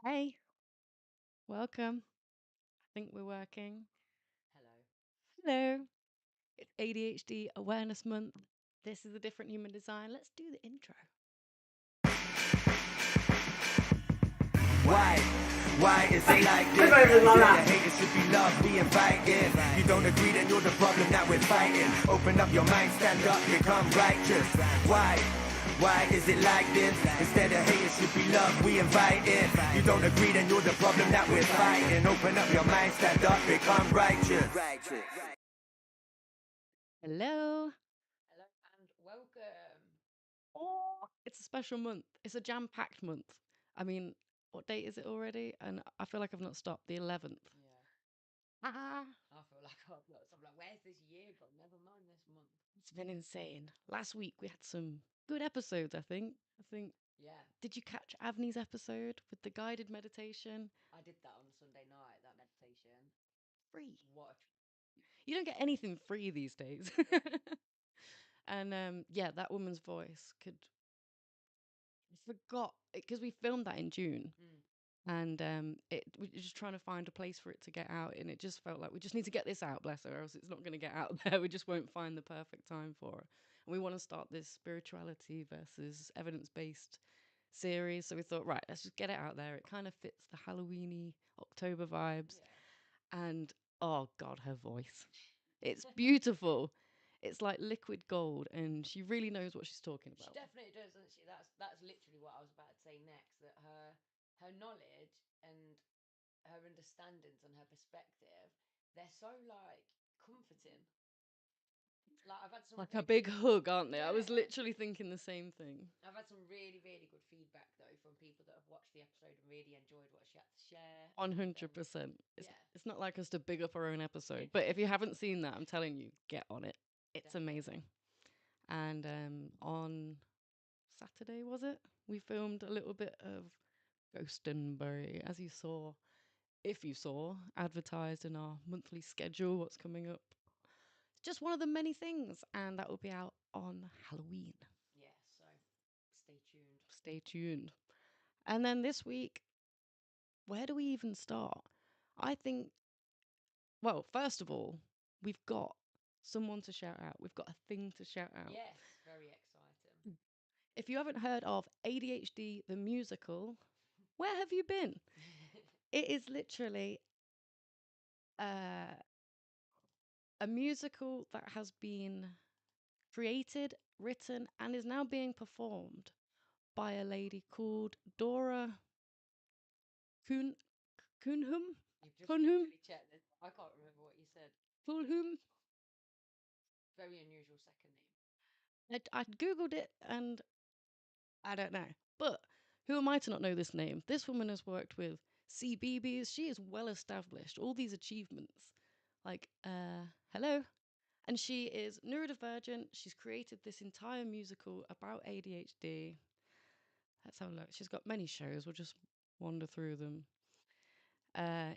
Hey, welcome. I think we're working. Hello. Hello. It's ADHD Awareness Month. This is a different human design. Let's do the intro. Why? Why is it like this? The haters should be loved, we invited. You don't agree, then you're the problem that we're fighting. Open up your mind, stand up, become righteous. Why? Why is it like this? Instead of haters should be loved, we invited. You don't agree, then you're the problem that we're fighting. Open up your mind, stand up, become righteous. Hello. Hello and welcome. Oh, it's a special month. It's a jam-packed month. I mean, what date is it already? And I feel like I've not stopped. The 11th. Yeah. Ah, I feel like I've got I'm like, where's this year gone? Never mind this month. it's been insane. Last week we had some good episodes, I think. Yeah. Did you catch Avni's episode with the guided meditation? I did that on Sunday night, that meditation. Free. What a You don't get anything free these days. And yeah, that woman's voice could. I forgot because we filmed that in June, mm. and we were just trying to find a place for it to get out, and it just felt like we just need to get this out, bless her, or else it's not going to get out there. We just won't find the perfect time for it. And we want to start this spirituality versus evidence-based series, so we thought, right, let's just get it out there. It kind of fits the Halloweeny October vibes, Yeah. and oh god, her voice. It's beautiful. It's like liquid gold, and she really knows what she's talking She about. definitely does, doesn't she? That's literally what I was about to say next, that her knowledge and her understandings and her perspective, they're so like comforting. Like I've had some Like a really big hug, aren't they? I was yeah. literally thinking the same thing. I've had some really, really good feedback though from people that have watched the episode and really enjoyed what she had to share. And 100%. It's, yeah, it's not like us to big up our own episode, but if you haven't seen that, I'm telling you, get on it. It's definitely. amazing. And on Saturday, was it? We filmed a little bit of Ghostenbury, as you saw, if you saw, advertised in our monthly schedule, what's coming up. It's just one of the many things, and that will be out on Halloween. Yeah, so stay tuned. Stay tuned. And then this week, where do we even start? I think, well, first of all, we've got someone to shout out. We've got a thing to shout out. Yes, very exciting. If you haven't heard of ADHD the musical, where have you been? It is literally uh, a musical that has been created, written, and is now being performed by a lady called Dora Kuhn Kuhnhum You've just Kuhnhum literally checked this. I can't remember what you said. Kuhlhum. Very unusual second name. I googled it and I don't know. But who am I to not know this name? This woman has worked with CBeebies. She is well established. All these achievements. Like, hello. And she is neurodivergent. She's created this entire musical about ADHD. Let's have a look. She's got many shows. We'll just wander through them.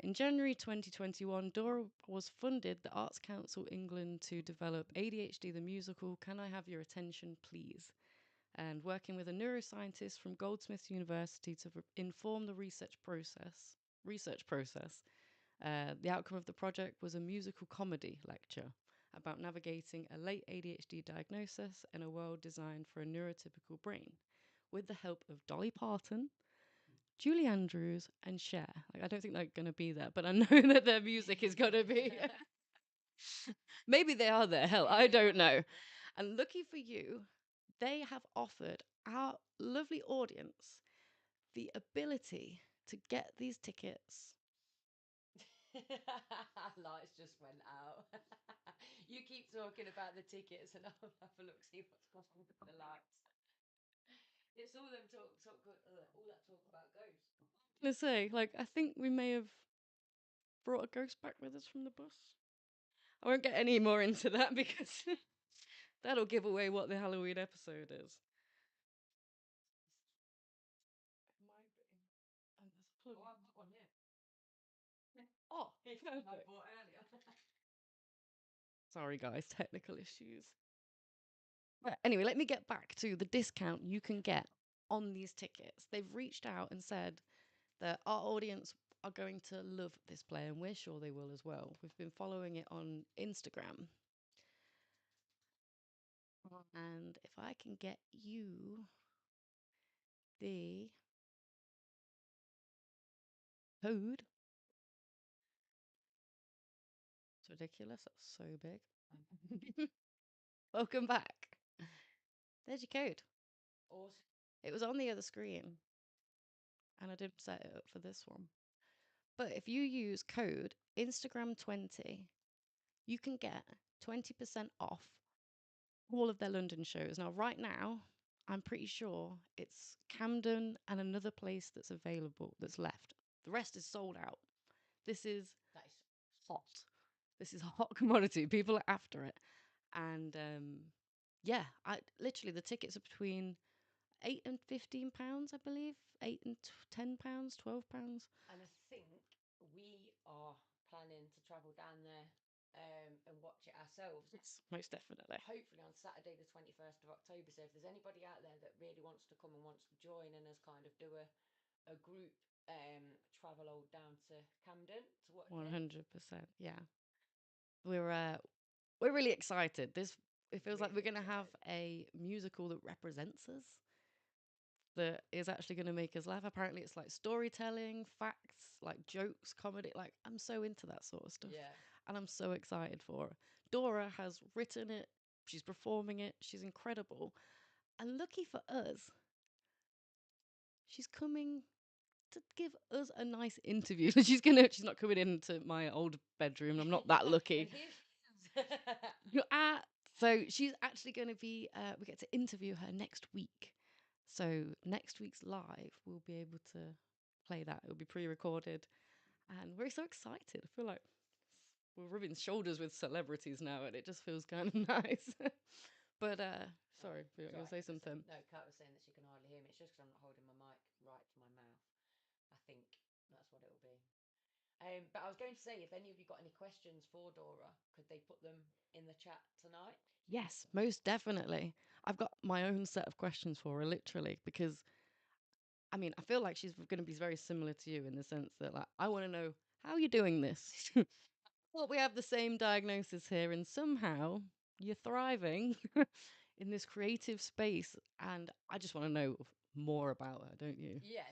In January 2021, Dora was funded the Arts Council England to develop ADHD the musical. Can I have your attention, please? And working with a neuroscientist from Goldsmiths University to inform the research process. The outcome of the project was a musical comedy lecture about navigating a late ADHD diagnosis in a world designed for a neurotypical brain, with the help of Dolly Parton, Julie Andrews, and Cher. Like, I don't think they're going to be there, but I know that their music is going to be. Maybe they are there. Hell, I Maybe they don't are. know. And lucky for you, they have offered our lovely audience the ability to get these tickets. Lights just went out. You keep talking about the tickets, and I'll have a look see what's going on with the lights. It's all them all that talk about ghosts. I'm gonna say, like, I think we may have brought a ghost back with us from the bus. I won't get any more into that because that'll give away what the Halloween episode is. It might be. And there's a plug. Oh, I've got one here. Oh, It's one I perfect. bought earlier. Sorry, guys, technical issues. But anyway, let me get back to the discount you can get on these tickets. They've reached out and said that our audience are going to love this play, and we're sure they will as well. We've been following it on Instagram. And if I can get you the code. It's ridiculous. That's so big. Welcome back. There's your code. Awesome. It was on the other screen. And I did set it up for this one. But if you use code Instagram20, you can get 20% off all of their London shows. Now, right now, I'm pretty sure it's Camden and another place that's available, that's left. The rest is sold out. This is That is hot. This is a hot commodity. People are after it. And yeah, I literally the tickets are between £8 and £15, I believe. £8 and £10, £12. And I think we are planning to travel down there and watch it ourselves. Yes, most definitely. Hopefully on Saturday the 21st of October. So if there's anybody out there that really wants to come and wants to join and us kind of do a group travel all down to Camden to watch 100%. Yeah. We're really excited. It feels like we're going to have a musical that represents us, that is actually going to make us laugh. Apparently it's like storytelling, facts, like jokes, comedy. Like, I'm so into that sort of stuff. Yeah. And I'm so excited for her. Dora has written it. She's performing it. She's incredible. And lucky for us, she's coming to give us a nice interview. She's not coming into my old bedroom. I'm not that lucky. So she's actually going to be, we get to interview her next week. So next week's live, we'll be able to play that. It'll be pre-recorded. And we're so excited. I feel like we're rubbing shoulders with celebrities now, and it just feels kind of nice. But, sorry, you were going to say something. No, Kat was saying that she can hardly hear me. It's just because I'm not holding my mic right to my mouth. I think that's what it'll be. But I was going to say, if any of you got any questions for Dora, could they put them in the chat tonight? Yes, most definitely. I've got my own set of questions for her, literally, because I mean, I feel like she's going to be very similar to you in the sense that, like, I want to know how you're doing this. Well, we have the same diagnosis here, and somehow you're thriving in this creative space, and I just want to know more about her, don't you? Yeah.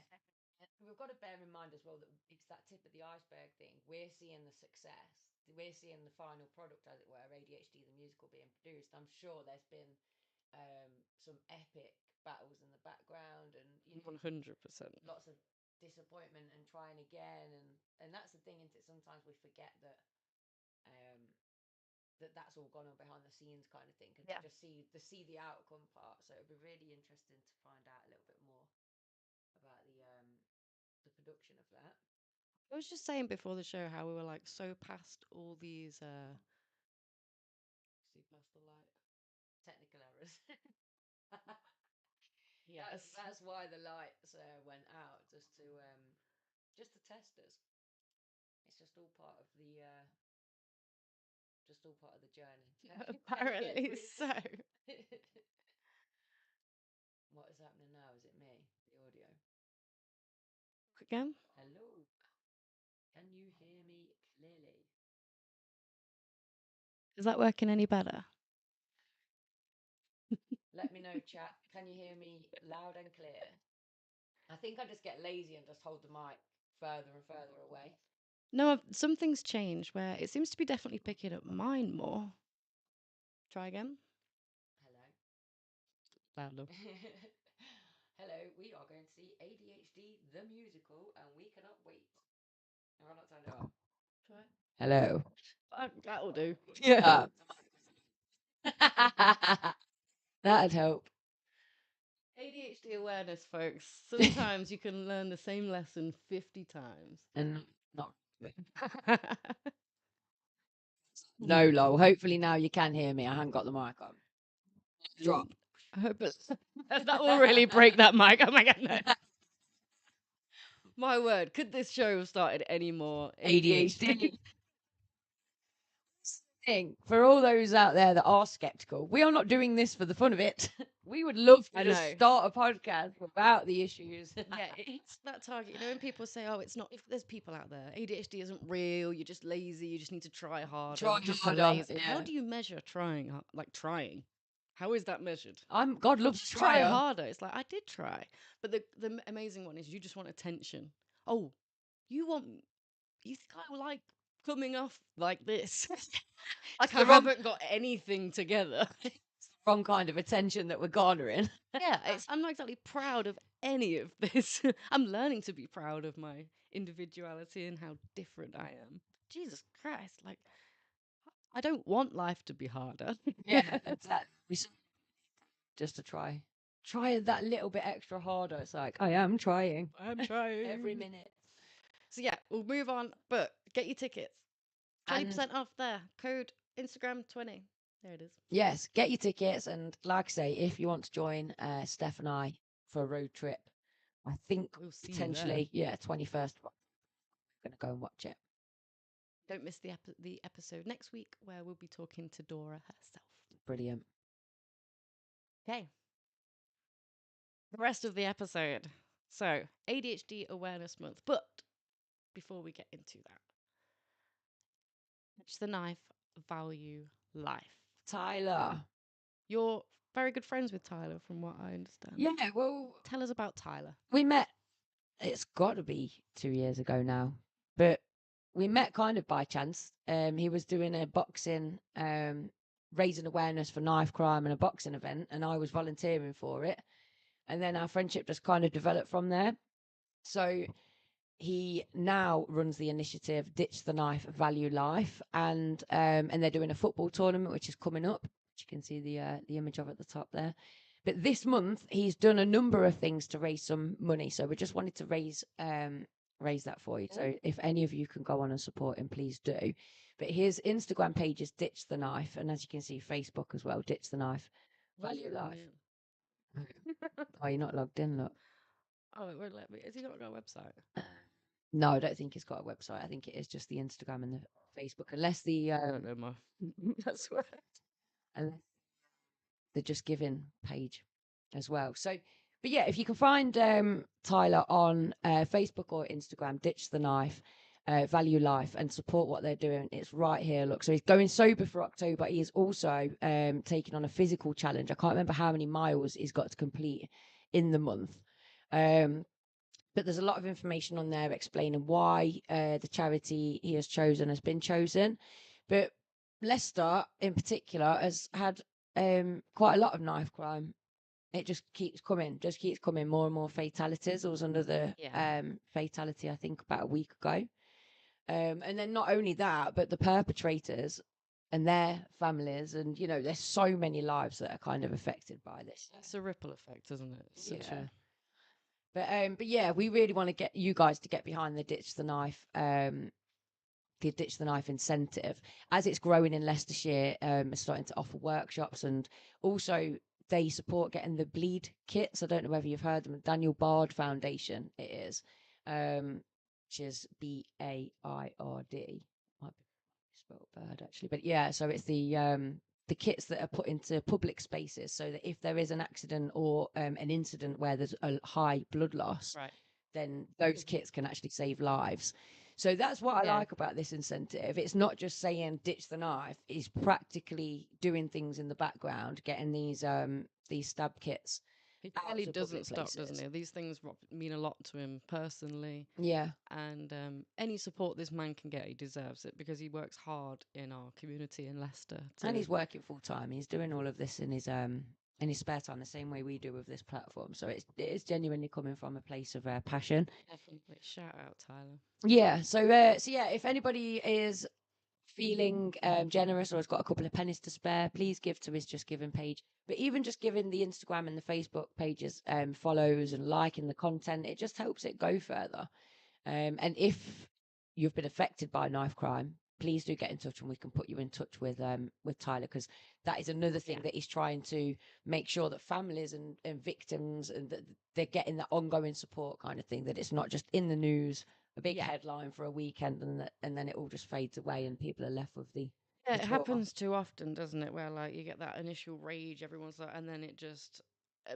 We've got to bear in mind as well that it's that tip of the iceberg thing. We're seeing the success. We're seeing the final product, as it were, ADHD, the musical being produced. I'm sure there's been some epic battles in the background and 100%. lots of disappointment and trying again. And that's the thing, isn't it? Sometimes we forget that that's all gone on behind the scenes kind of thing. Because just see the outcome part. So it'd be really interesting to find out a little bit more about the production of that. I was just saying before the show how we were like so past all these see past the light technical errors. Yes. That's why the lights went out, just to test us. It's just all part of the journey. Apparently so. What is happening now? Is it me? The audio. Again? Hello. Can you hear me clearly? Is that working any better? Let me know, chat. Can you hear me loud and clear? I think I just get lazy and just hold the mic further and further away. No, something's changed where it seems to be definitely picking up mine more. Try again. Hello. Louder. Hello, we are going to see ADHD the musical, and we cannot wait. No, I'm not turning it on. Try. Hello. That'll do. Yeah. That'd help. ADHD awareness, folks. Sometimes you can learn the same lesson 50 times. And not. No, lol. Hopefully now you can hear me. I haven't got the mic on. Drop. I hope that will really break that mic. Oh my god, no. My word, could this show have started any more ADHD? think for all those out there that are skeptical, we are not doing this for the fun of it. We would love to just start a podcast about the issues. Yeah, it's that target. You know, when people say, "Oh, it's not," if there's people out there, ADHD isn't real. You're just lazy. You just need to try harder. Try just harder, lazy. yeah. How do you measure trying? Like trying? How is that measured? God loves Just a try tryer. harder. It's like I did try, but the amazing one is you just want attention. Oh, you think I like coming off like this? Like I haven't got anything together. Wrong kind of attention that we're garnering. Yeah, I'm not exactly proud of any of this. I'm learning to be proud of my individuality and how different I am. Jesus Christ, like I don't want life to be harder. Yeah, exactly. Just to try that little bit extra harder. It's like I am trying I'm trying every minute. So yeah, we'll move on, but get your tickets. 20% off there. Code Instagram 20. There it is. Yes, get your tickets, and like I say, if you want to join Steph and I for a road trip, I think We'll see you potentially, 21st, I'm going to go and watch it. Don't miss the episode next week where we'll be talking to Dora herself. Brilliant. Okay. The rest of the episode. So, ADHD Awareness Month. But before we get into that, Touch the Knife, Value Life. Tyler. You're very good friends with Tyler, from what I understand. Yeah, well, tell us about Tyler. We met, it's got to be 2 years ago now, but we met kind of by chance. He was doing a boxing, raising awareness for knife crime and a boxing event, and I was volunteering for it. And then our friendship just kind of developed from there. So he now runs the initiative Ditch the Knife, Value Life, and they're doing a football tournament which is coming up, which you can see the image of at the top there. But this month he's done a number of things to raise some money, so we just wanted to raise that for you. So if any of you can go on and support him, please do. But his Instagram page is Ditch the Knife, and as you can see, Facebook as well, Ditch the Knife, Value Life. Oh, you're not logged in, look. Oh, it won't let me. Has he not got a website? No, I don't think he's got a website. I think it is just the Instagram and the Facebook, unless the I don't know my that's what. Unless the Just Giving page as well. So, but yeah, if you can find Tyler on Facebook or Instagram, Ditch the Knife, Value Life, and support what they're doing. It's right here. Look, so he's going sober for October. He is also taking on a physical challenge. I can't remember how many miles he's got to complete in the month. But there's a lot of information on there explaining why the charity he has chosen has been chosen. But Leicester, in particular, has had quite a lot of knife crime. It just keeps coming, more and more fatalities. I was under the fatality, I think, about a week ago. And then not only that, but the perpetrators and their families, and you know, there's so many lives that are kind of affected by this. It's a ripple effect, isn't it? It's such a... But yeah, we really want to get you guys to get behind the Ditch the Knife, incentive. As it's growing in Leicestershire, it's starting to offer workshops, and also they support getting the bleed kits. I don't know whether you've heard them. Daniel Bard Foundation, it is, which is BAIRD. Might be spelled bird actually, but yeah. So it's the kits that are put into public spaces, so that if there is an accident or an incident where there's a high blood loss, then those kits can actually save lives. So that's what I like about this incentive. It's not just saying ditch the knife; it's practically doing things in the background, getting these stab kits. He clearly doesn't stop, doesn't he? These things mean a lot to him personally. Yeah. And any support this man can get, he deserves it, because he works hard in our community in Leicester. And he's working full time. He's doing all of this in his spare time, the same way we do with this platform. So it is genuinely coming from a place of passion. Definitely. Shout out, Tyler. Yeah. So yeah, if anybody is feeling generous or has got a couple of pennies to spare, please give to his Just Giving page. But even just giving the Instagram and the Facebook pages follows and liking the content, it just helps it go further. And if you've been affected by knife crime, please do get in touch, and we can put you in touch with Tyler, because that is another thing that he's trying to make sure that families and victims, and that they're getting that ongoing support kind of thing, that it's not just in the news, a big headline for a weekend, and then it all just fades away and people are left with the Yeah, the it trauma. happens too often, doesn't it? Where like you get that initial rage, everyone's like, and then it just.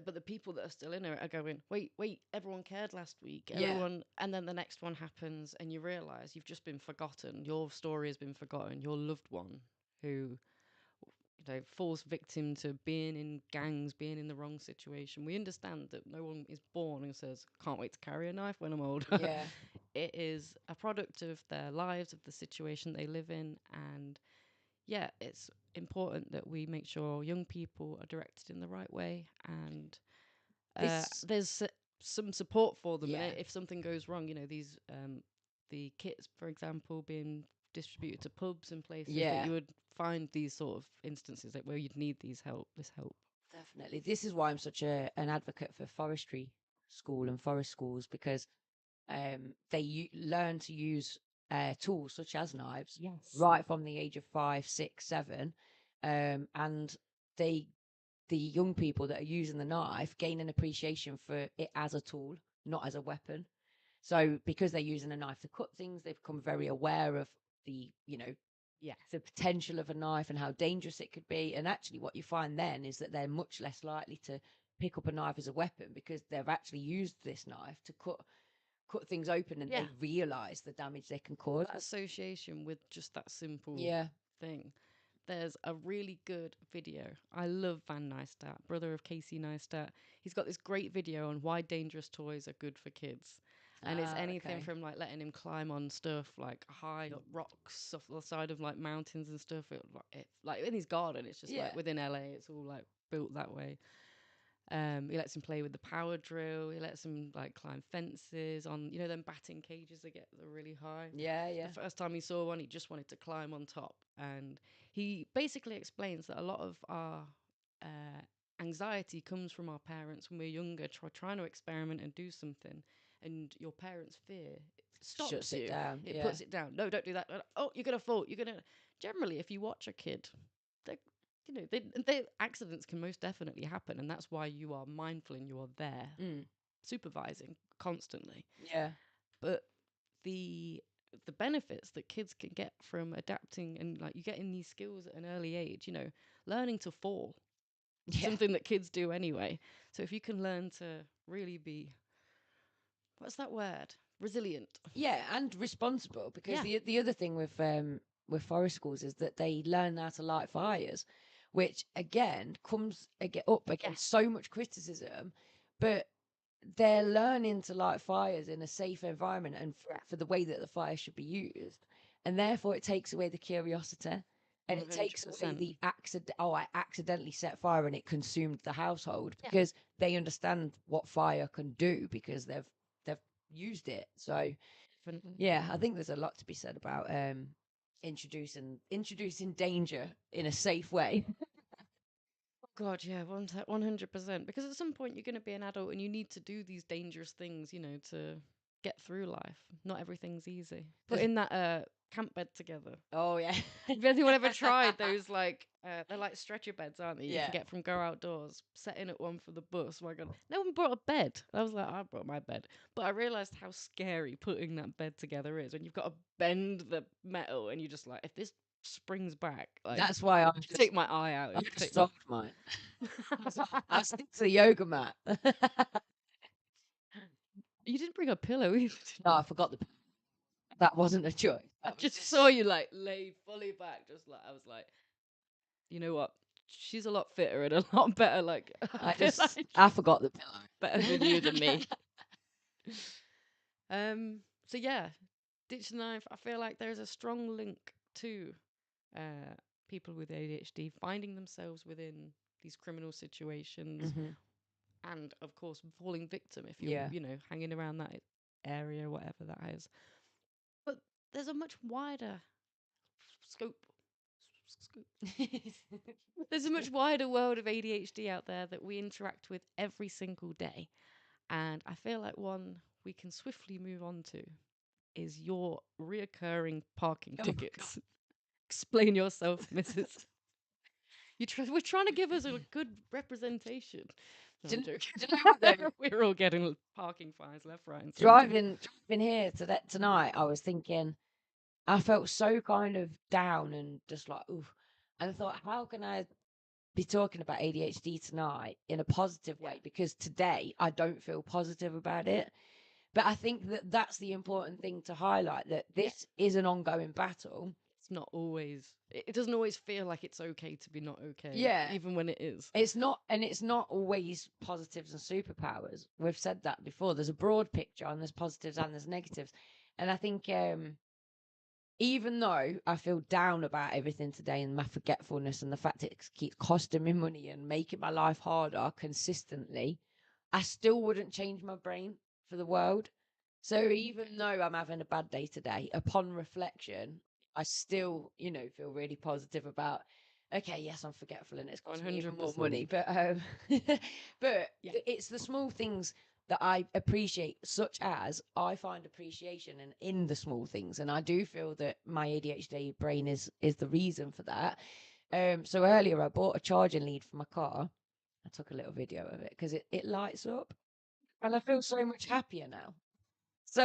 But the people that are still in it are going, wait, wait, everyone cared last week. Yeah. Everyone, and then the next one happens, and you realise you've just been forgotten. Your story has been forgotten. Your loved one, who falls victim to being in gangs, being in the wrong situation. We understand that no one is born and says, can't wait to carry a knife when I'm older. Yeah. It is a product of their lives, of the situation they live in. And yeah, it's important that we make sure young people are directed in the right way. And there's some support for them. Yeah. And if something goes wrong, these the kits, for example, being distributed to pubs and places that Yeah. you would find these sort of instances where you'd need this help. Definitely. This is why I'm such an advocate for forestry school and forest schools, because they learn to use tools such as knives right from the age of 5, 6, 7, and the young people that are using the knife gain an appreciation for it as a tool, not as a weapon. So because they're using a knife to cut things, they've become very aware of the the potential of a knife and how dangerous it could be. And actually what you find then is that they're much less likely to pick up a knife as a weapon, because they've actually used this knife to cut things open, and they realize the damage they can cause. That association with just that simple thing. There's a really good video. I love Van Neistat, brother of Casey Neistat. He's got this great video on why dangerous toys are good for kids. And it's anything from like letting him climb on stuff like high rocks off the side of like mountains and stuff. Like in his garden, it's just like within LA, it's all like built that way. He lets him play with the power drill. He lets him like climb fences on, them batting cages that get really high. Yeah. The first time he saw one, he just wanted to climb on top. And he basically explains that a lot of our anxiety comes from our parents when we're younger, trying to experiment and do something. And your parents' fear stops Shuts you. it down. It puts it down. No, don't do that. Oh, you're going to fall. Generally, if you watch a kid, they accidents can most definitely happen, and that's why you are mindful and you are there supervising constantly. Yeah. But the benefits that kids can get from adapting and like you getting these skills at an early age, learning to fall, something that kids do anyway. So if you can learn to really be, what's that word? Resilient. Yeah, and responsible, because the other thing with forest schools is that they learn how to light fires, which again comes up against so much criticism, but they're learning to light fires in a safe environment and for the way that the fire should be used, and therefore it takes away the curiosity. And it takes away the I accidentally set fire and it consumed the household, because they understand what fire can do because they've used it. So I think there's a lot to be said about introducing danger in a safe way. God, yeah, 100%. Because at some point you're going to be an adult and you need to do these dangerous things, to get through life. Not everything's easy. Putting that camp bed together. Oh yeah. Have anyone ever tried those they're like stretcher beds, aren't they? You can get from Go Outdoors. Setting at one for the bus. Oh my God, no one brought a bed. I was like, I brought my bed, but I realised how scary putting that bed together is when you've got to bend the metal and you just like, if this springs back, like that's why I take my eye out. I just sold mine. I stick to the yoga mat. You didn't bring a pillow either. No, I forgot that wasn't a choice. I just saw you like lay fully back, just like I was like, you know what? She's a lot fitter and a lot better. Like I forgot the pillow. Better than you than me. So yeah, ditch the knife. I feel like there's a strong link to people with ADHD finding themselves within these criminal situations, and of course falling victim if you're hanging around that area, whatever that is. But there's a much wider scope. There's a much wider world of ADHD out there that we interact with every single day. And I feel like one we can swiftly move on to is your reoccurring parking tickets. Explain yourself, Mrs. We're trying to give us a good representation. We're all getting parking fines left, right, and driving here tonight. I was thinking, I felt so kind of down and just like, ooh. And I thought, how can I be talking about ADHD tonight in a positive way? Because today I don't feel positive about it. But I think that that's the important thing to highlight, that this is an ongoing battle. It's not always, it doesn't always feel like it's okay to be not okay. Yeah. Even when it is. It's not, and it's not always positives and superpowers. We've said that before. There's a broad picture and there's positives and there's negatives. And I think even though I feel down about everything today and my forgetfulness and the fact it keeps costing me money and making my life harder consistently, I still wouldn't change my brain for the world. So even though I'm having a bad day today, upon reflection, I still, feel really positive about, okay, yes, I'm forgetful and it's costing me even more 100%. money, but but it's the small things that I appreciate, such as I find appreciation in the small things, and I do feel that my ADHD brain is the reason for that. So earlier I bought a charging lead for my car. I took a little video of it because it lights up, and I feel so much happier now. So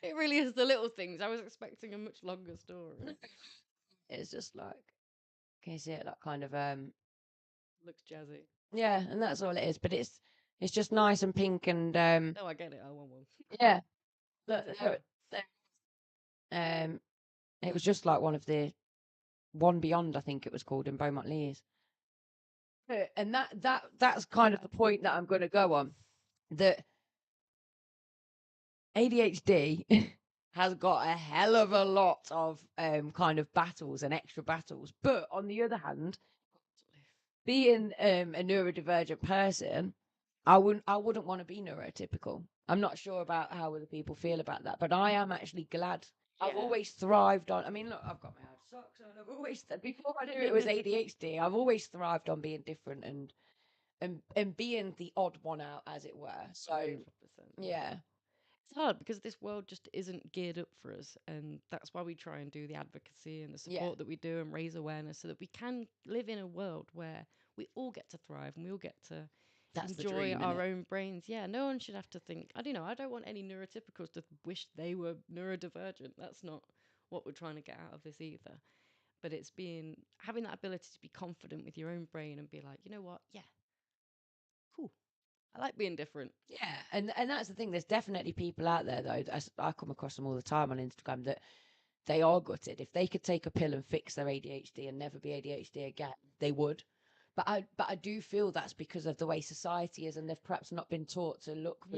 It really is the little things. I was expecting a much longer story. it's just like, can you see it? Like kind of Looks jazzy. yeah, and that's all it is. But it's just nice and pink and Oh, I get it. I want one. yeah. Look, it was just like one of the One Beyond, I think it was called, in Beaumont Leys. And that's kind of the point that I'm going to go on. That ADHD has got a hell of a lot of kind of battles and extra battles. But on the other hand, being a neurodivergent person, I wouldn't want to be neurotypical. I'm not sure about how other people feel about that, but I am actually glad. I've always thrived on. I mean, look, I've got my hard socks on. I've always, before I knew it was ADHD, I've always thrived on being different and being the odd one out, as it were. So 100%. yeah, It's hard because this world just isn't geared up for us, and that's why we try and do the advocacy and the support that we do and raise awareness so that we can live in a world where we all get to thrive and we all get to enjoy our own brains. Yeah, no one should have to think. I don't know. I don't want any neurotypicals to wish they were neurodivergent. That's not what we're trying to get out of this either. But it's having that ability to be confident with your own brain and be like, you know what? Yeah, cool. I like being different. Yeah, and that's the thing. There's definitely people out there though. I come across them all the time on Instagram that they are gutted. If they could take a pill and fix their ADHD and never be ADHD again, they would. But I do feel that's because of the way society is, and they've perhaps not been taught to look for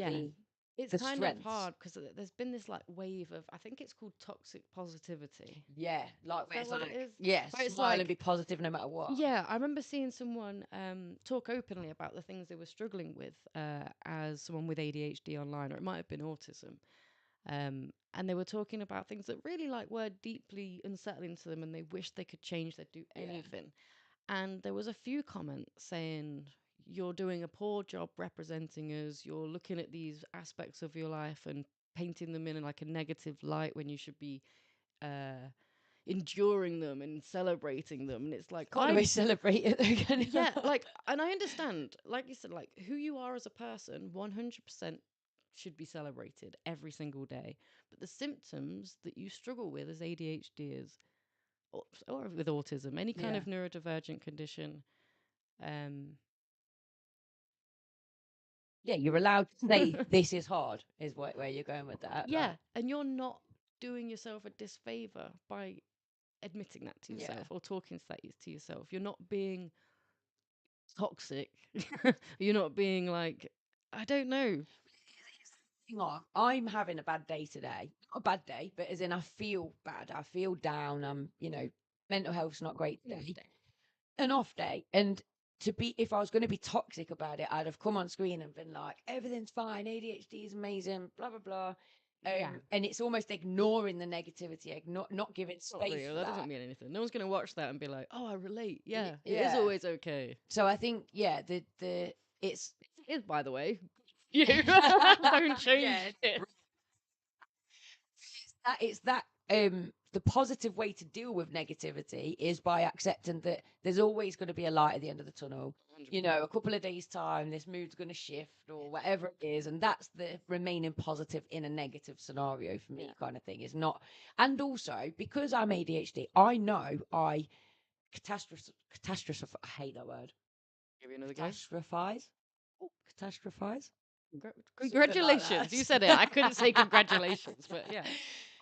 it's the kind strengths. of hard because there's been this like wave of, I think it's called toxic positivity. Yeah, like where Is it's that what like, it is? yeah, Where it's smile like- and be positive no matter what. Yeah, I remember seeing someone talk openly about the things they were struggling with as someone with ADHD online, or it might have been autism. And they were talking about things that really like were deeply unsettling to them, and they wished they could change. They'd do anything. And there was a few comments saying, "You're doing a poor job representing us. You're looking at these aspects of your life and painting them in like a negative light when you should be." Enduring them and celebrating them, and it's like Can't always celebrate it. yeah, like, and I understand, like you said, like who you are as a person 100% should be celebrated every single day, but the symptoms that you struggle with as ADHD or with autism, any kind of neurodivergent condition, yeah, you're allowed to say this is hard, is where you're going with that. yeah, and you're not doing yourself a disfavor by admitting that to yourself or talking to yourself. You're not being toxic. You're not being like, I don't know. I'm having a bad day today. Not a bad day, but as in I feel bad. I feel down. I'm, mental health's not great today. An off day. And if I was going to be toxic about it, I'd have come on screen and been like, everything's fine. ADHD is amazing, blah, blah, blah. And it's almost ignoring the negativity, not giving space. That doesn't mean anything. No one's going to watch that and be like, "Oh, I relate." Yeah, it is always okay. So I think, it is, by the way. You don't change it. It's that the positive way to deal with negativity is by accepting that there's always going to be a light at the end of the tunnel. you know, a couple of days time, this mood's going to shift or whatever it is. And that's the remaining positive in a negative scenario for me kind of thing is not. And also because I'm ADHD, I know I catastrophize. I hate that word. Give you another go. Catastrophize. Oh, catastrophize. Congratulations. You said it. I couldn't say congratulations, but yeah.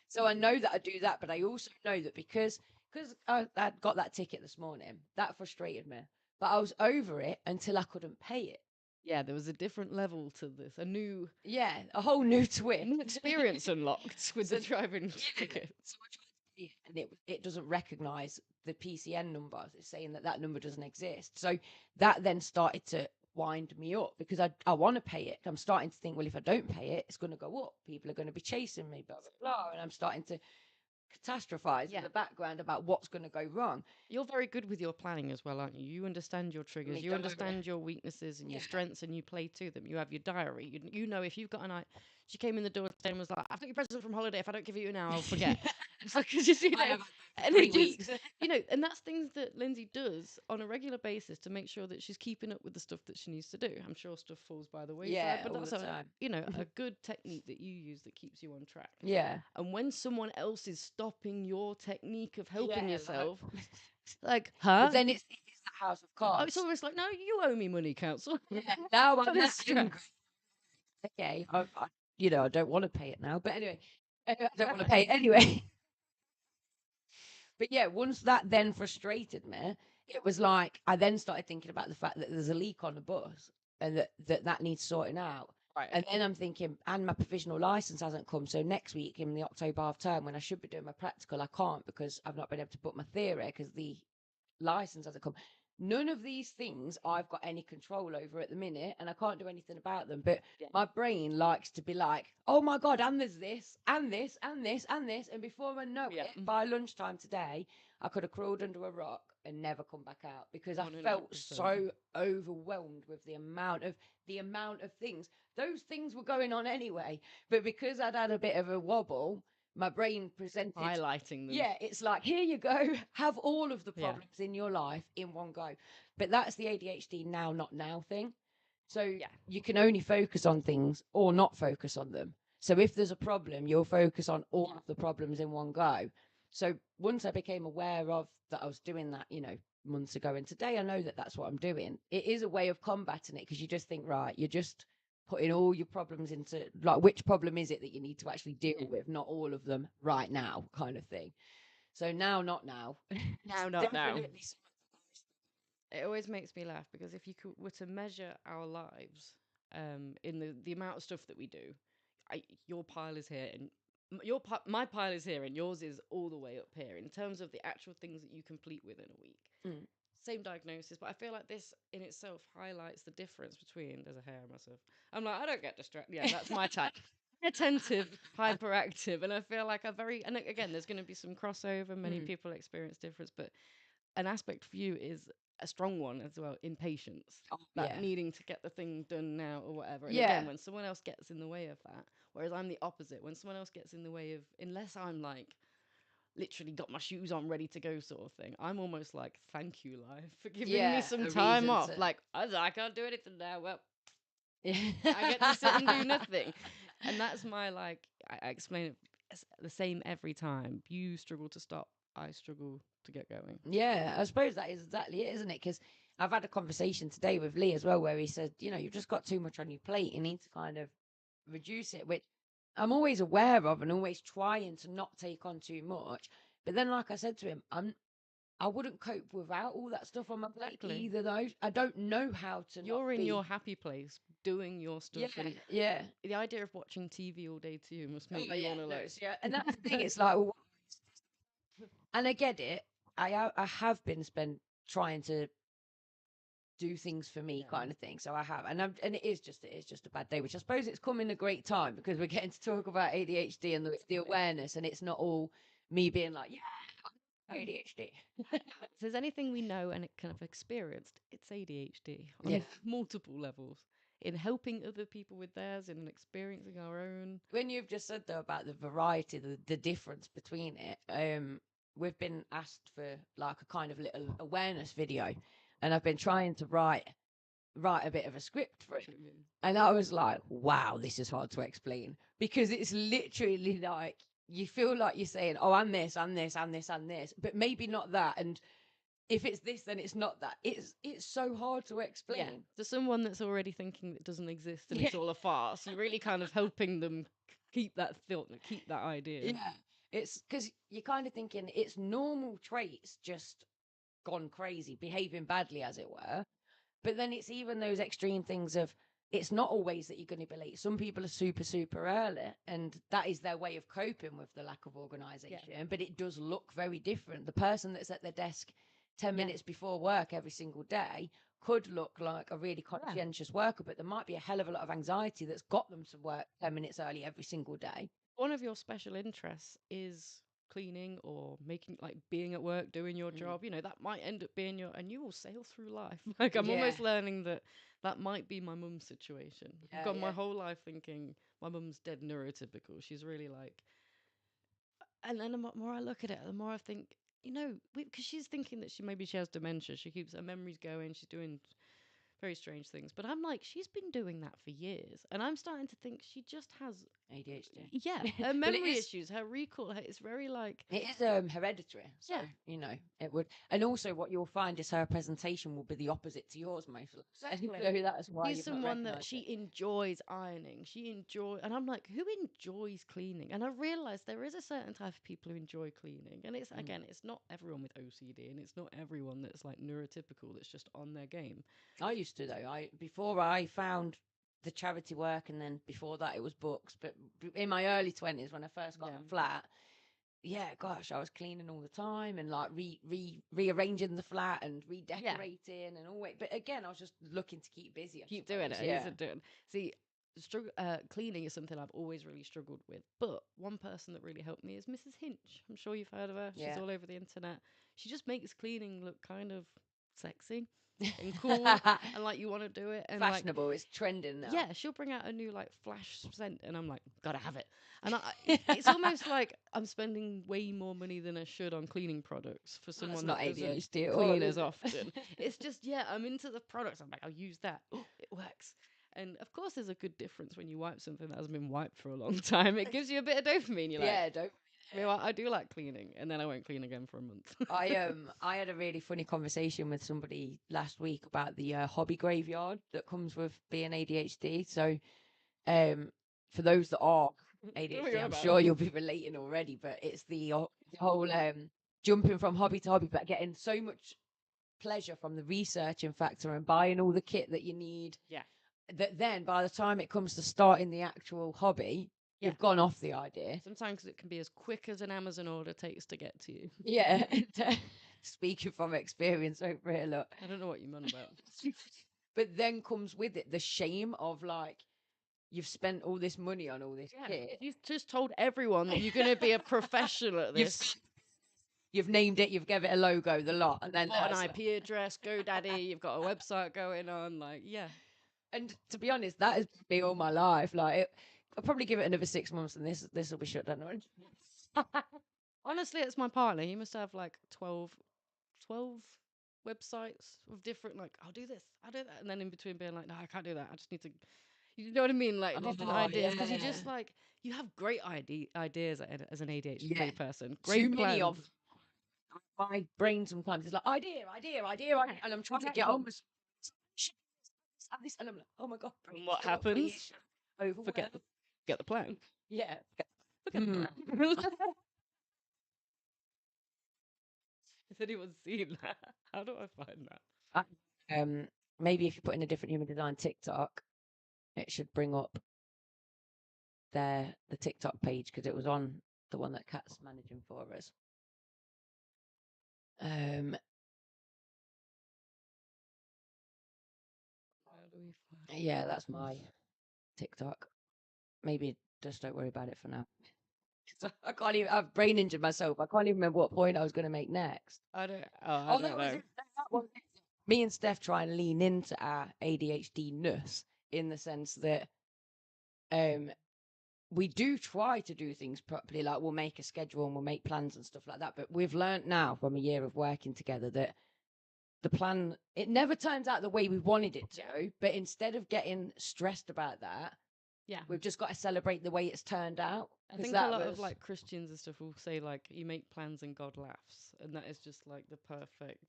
So I know that I do that, but I also know that because I got that ticket this morning, that frustrated me. But I was over it until I couldn't pay it. Yeah, there was a different level to this, a whole new twist, new experience unlocked with the driving ticket. So I tried to pay it, and it doesn't recognise the PCN number. It's saying that number doesn't exist. So that then started to wind me up because I want to pay it. I'm starting to think, well, if I don't pay it, it's going to go up. People are going to be chasing me, blah, blah, blah. And I'm starting to catastrophize in the background about what's going to go wrong. You're very good with your planning as well, aren't you? You understand your triggers, you understand your weaknesses and your strengths, and you play to them. You have your diary. You know if you've got a night. She came in the door today and was like, "I've got your present from holiday. If I don't give it you now, I'll forget." It's like, and it just, and that's things that Lindsay does on a regular basis to make sure that she's keeping up with the stuff that she needs to do. I'm sure stuff falls by the wayside, but that's a good technique that you use that keeps you on track. Yeah. And when someone else is stopping your technique of helping yourself, like, huh? But then it's the house of cards. Oh, it's almost like, no, you owe me money, council. Yeah, now I'm okay. I don't want to pay it now, but anyway, I don't want to pay it anyway. But yeah, once that then frustrated me, it was like I then started thinking about the fact that there's a leak on the bus and that needs sorting out. Right. And then I'm thinking, and my provisional license hasn't come. So next week in the October half term, when I should be doing my practical, I can't because I've not been able to book my theory because the license hasn't come. None of these things I've got any control over at the minute, and I can't do anything about them. But my brain likes to be like, oh my God, and there's this, and this, and this, and this. And before I know it, by lunchtime today, I could have crawled under a rock and never come back out because I 100%. Felt so overwhelmed with the amount of things. Those things were going on anyway. But because I'd had a bit of a wobble, my brain presented highlighting them. Yeah, it's like, here you go, have all of the problems in your life in one go. But that's the ADHD now, not now thing. So you can only focus on things or not focus on them. So if there's a problem, you'll focus on all of the problems in one go. So once I became aware of that, I was doing that, months ago, and today I know that that's what I'm doing. It is a way of combating it because you just think, right, you're just putting all your problems into, like, which problem is it that you need to actually deal with, not all of them right now kind of thing. So now, not now. Now, not now. It always makes me laugh because if you were to measure our lives in the amount of stuff that we do, your pile is here and my pile is here and yours is all the way up here in terms of the actual things that you complete within a week. Same diagnosis, but I feel like this in itself highlights the difference between, there's a hair on myself. I'm like, I don't get distracted. Yeah, that's my type. Attentive, hyperactive. And I feel like and again, there's going to be some crossover. Many people experience difference, but an aspect for you is a strong one as well, impatience. Needing to get the thing done now or whatever. And again, when someone else gets in the way of that, whereas I'm the opposite, when someone else gets in the way of, unless I'm like, literally got my shoes on ready to go sort of thing, I'm almost like, thank you, life, for giving me some time off. Like, I can't do anything now. Well, I get to sit and do nothing. And that's my, like, I explain it the same every time. You struggle to stop, I struggle to get going. Yeah, I suppose that is exactly it, isn't it? Because I've had a conversation today with Lee as well where he said, you've just got too much on your plate. You need to kind of reduce it, which I'm always aware of and always trying to not take on too much. But then, like I said to him, I wouldn't cope without all that stuff on my plate either, though. I don't know how to. You're in your happy place doing your stuff. Yeah. The idea of watching TV all day to you must make you want to like. Yeah, and that's the thing. It's like, and I get it. I have been trying to do things for me kind of thing. So I have, and it is just a bad day, which I suppose it's come in a great time because we're getting to talk about ADHD and the awareness, and it's not all me being like, ADHD. If there's anything we know and it kind of experienced, it's ADHD on multiple levels, in helping other people with theirs and in experiencing our own. When you've just said though about the variety, the difference between it, we've been asked for like a kind of little awareness video. And I've been trying to write write a bit of a script for it. And I was like, wow, this is hard to explain, because it's literally like you feel like you're saying, oh, I'm this, I'm this, I'm this, I'm this, but maybe not that. And if it's this, then it's not that. It's so hard to explain. Yeah, to someone that's already thinking it doesn't exist and it's all a farce, you're really kind of helping them keep that thought, keep that idea. Yeah, it's because you're kind of thinking it's normal traits just gone crazy, behaving badly, as it were. But then it's even those extreme things of, it's not always that you're going to be late. Some people are super, super early, and that is their way of coping with the lack of organisation. But it does look very different. The person that's at their desk 10 minutes before work every single day could look like a really conscientious worker, but there might be a hell of a lot of anxiety that's got them to work 10 minutes early every single day. One of your special interests is cleaning or making, like, being at work, doing your job. You know, that might end up being your, and you will sail through life. Like, I'm almost learning that that might be my mum's situation. I've gone my whole life thinking my mum's dead neurotypical. She's really like, and then the more I look at it, the more I think, you know, because she's thinking that she has dementia. She keeps her memories going. She's doing very strange things. But I'm like, she's been doing that for years. And I'm starting to think she just has ADHD. Yeah, her memory issues, her recall, it's very like... It is hereditary. So, you know, it would... And also what you'll find is her presentation will be the opposite to yours, most of the time. So that's why she's someone that she enjoys ironing. And I'm like, who enjoys cleaning? And I realised there is a certain type of people who enjoy cleaning. And it's, again, it's not everyone with OCD, and it's not everyone that's like neurotypical that's just on their game. I used to, though. Before I found the charity work, and then before that it was books, but in my early 20s when I first got a flat, gosh, I was cleaning all the time and like rearranging the flat and redecorating and all. But again, I was just looking to keep busy. Keep doing it. See, cleaning is something I've always really struggled with, but one person that really helped me is Mrs. Hinch. I'm sure you've heard of her. She's all over the internet. She just makes cleaning look kind of sexy and cool, and like you want to do it, and fashionable. Like, it's trending now. Yeah, she'll bring out a new like flash scent, and I'm like, gotta have it. And it's almost like I'm spending way more money than I should on cleaning products for someone that doesn't clean as often. It's just I'm into the products. I'm like, I'll use that. It works. And of course, there's a good difference when you wipe something that hasn't been wiped for a long time. It gives you a bit of dopamine. You're like, dopamine. You know, I do like cleaning, and then I won't clean again for a month. I had a really funny conversation with somebody last week about the hobby graveyard that comes with being ADHD. So, for those that are ADHD, I'm sure you'll be relating already. But it's the whole jumping from hobby to hobby, but getting so much pleasure from the researching factor and buying all the kit that you need. Yeah. That then by the time it comes to starting the actual hobby, you've gone off the idea. Sometimes it can be as quick as an Amazon order takes to get to you. Yeah. Speaking from experience over here, look. I don't know what you mean about. But then comes with it the shame of like, you've spent all this money on all this kit. You've just told everyone that you're going to be a professional at this. You've named it, you've given it a logo, the lot. And then got an IP address, GoDaddy, you've got a website going on. Like, yeah. And to be honest, that has been all my life. Like, I'll probably give it another 6 months and this will be shut down. Honestly, it's my partner. He must have like 12 websites of different, like, I'll do this, I'll do that. And then in between being like, no, I can't do that. I just need to, you know what I mean? Like different ideas. Because you just like, you have great ideas as an ADHD person. Great Too many of my brain sometimes is like, idea. And I'm trying to get on with this. And I'm like, oh my God. And what happens? Forget the plan. Yeah. Forget the plan. Has anyone seen that? How do I find that? Maybe if you put in a different human design TikTok, it should bring up the TikTok page because it was on the one that Kat's managing for us. Yeah, that's my TikTok. Maybe just don't worry about it for now. I can't even. I've brain injured myself. I can't even remember what point I was going to make next. I don't know. Me and Steph try and lean into our ADHD-ness in the sense that we do try to do things properly. Like we'll make a schedule and we'll make plans and stuff like that. But we've learned now from a year of working together that the plan, it never turns out the way we wanted it to, but instead of getting stressed about that, Yeah. we've just got to celebrate the way it's turned out. I 'cause think that a lot of was- like Christians and stuff will say like you make plans and God laughs, and that is just like the perfect.